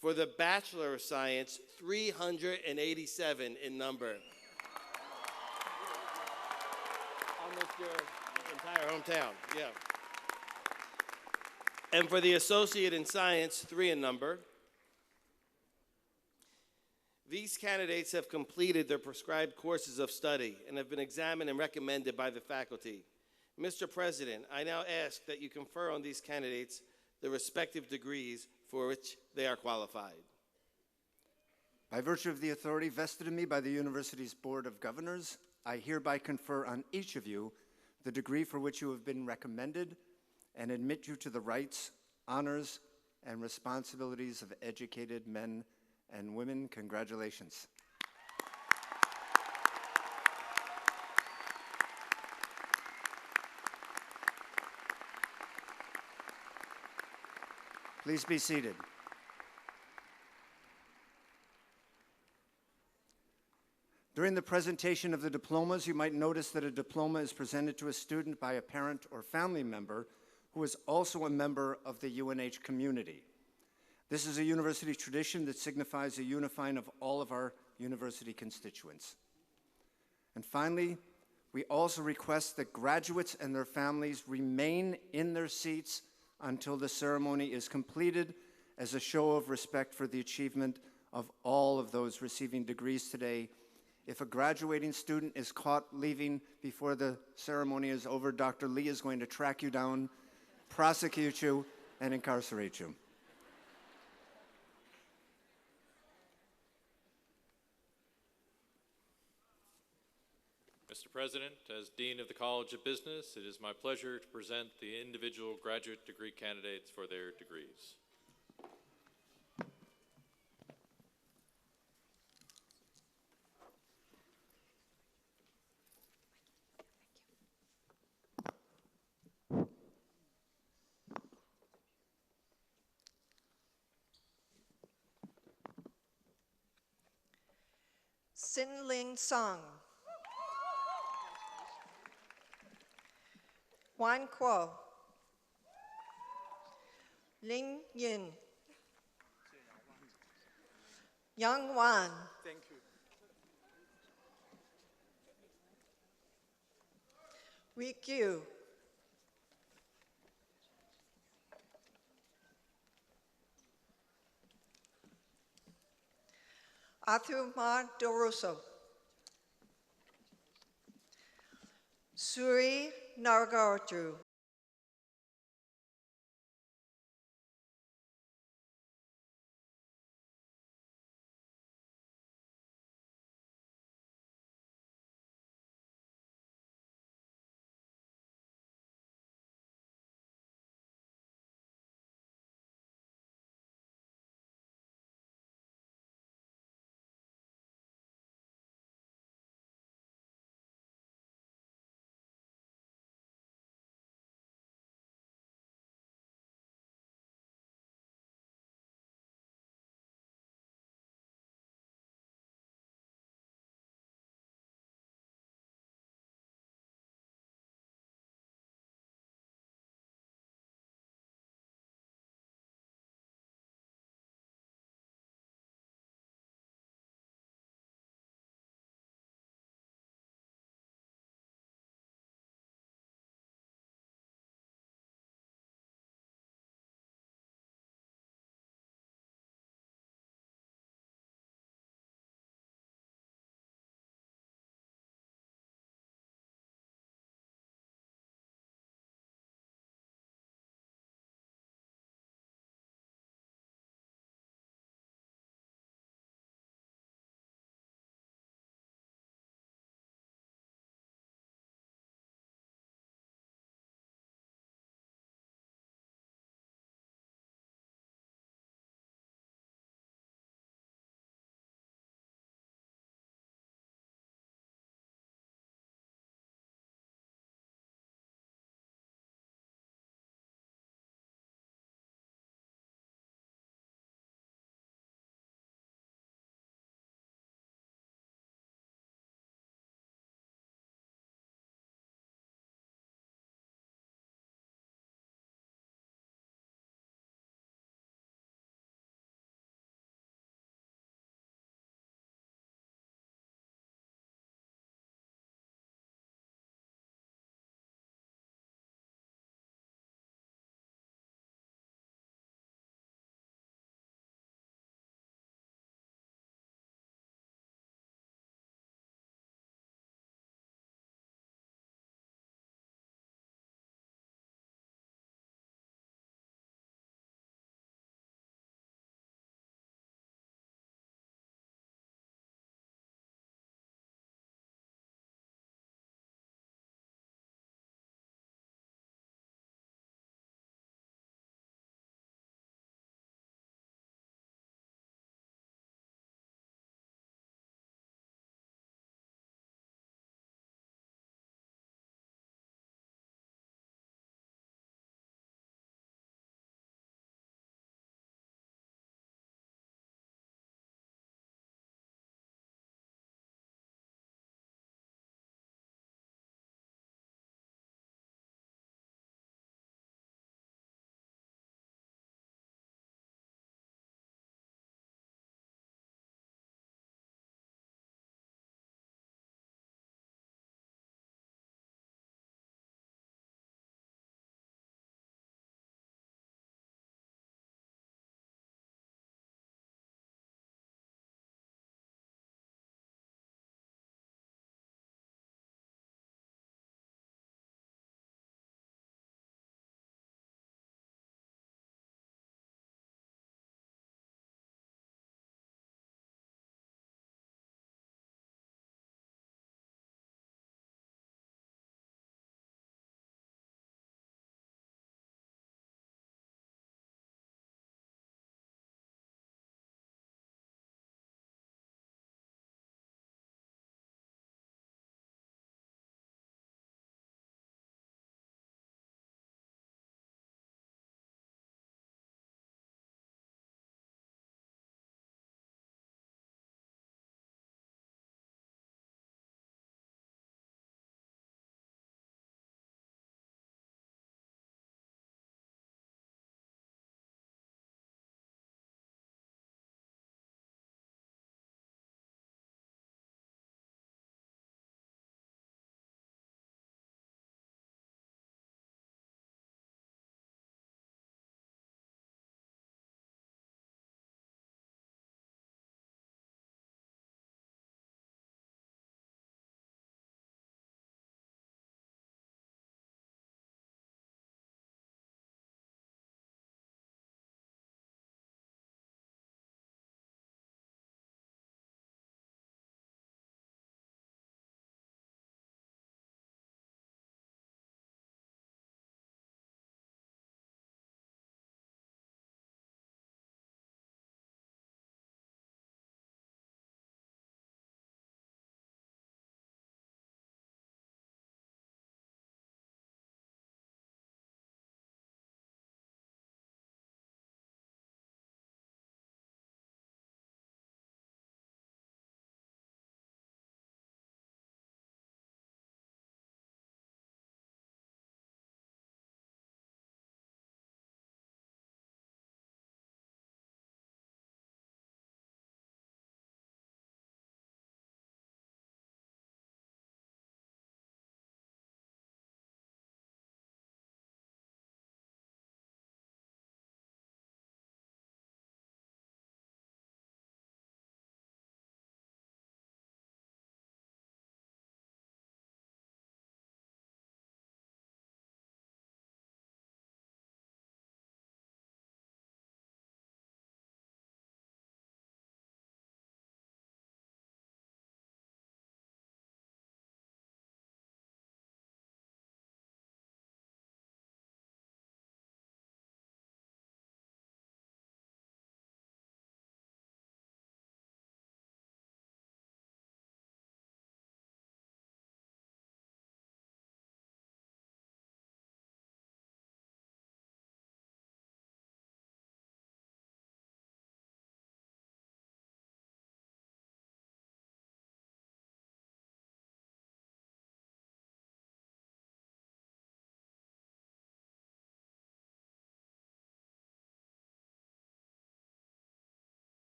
Speaker 2: For the Bachelor of Science, 387 in number. Almost your entire hometown, yeah. And for the Associate in Science, 3 in number. These candidates have completed their prescribed courses of study and have been examined and recommended by the faculty. Mr. President, I now ask that you confer on these candidates the respective degrees for which they are qualified.
Speaker 4: By virtue of the authority vested in me by the university's Board of Governors, I hereby confer on each of you the degree for which you have been recommended and admit you to the rights, honors, and responsibilities of educated men and women. Congratulations. Please be seated. During the presentation of the diplomas, you might notice that a diploma is presented to a student by a parent or family member who is also a member of the UNH community. This is a university tradition that signifies a unifying of all of our university constituents. And finally, we also request that graduates and their families remain in their seats until the ceremony is completed as a show of respect for the achievement of all of those receiving degrees today. If a graduating student is caught leaving before the ceremony is over, Dr. Lee is going to track you down, prosecute you, and incarcerate you.
Speaker 13: Mr. President, as Dean of the College of Business, it is my pleasure to present the individual graduate degree candidates for their degrees.
Speaker 14: Sin Ling Song. Wan Kuo. Ling Yin. Yang Wan.
Speaker 12: Thank you.
Speaker 14: Wee Kyu. Athumar Del Russo. Suri Nargarju.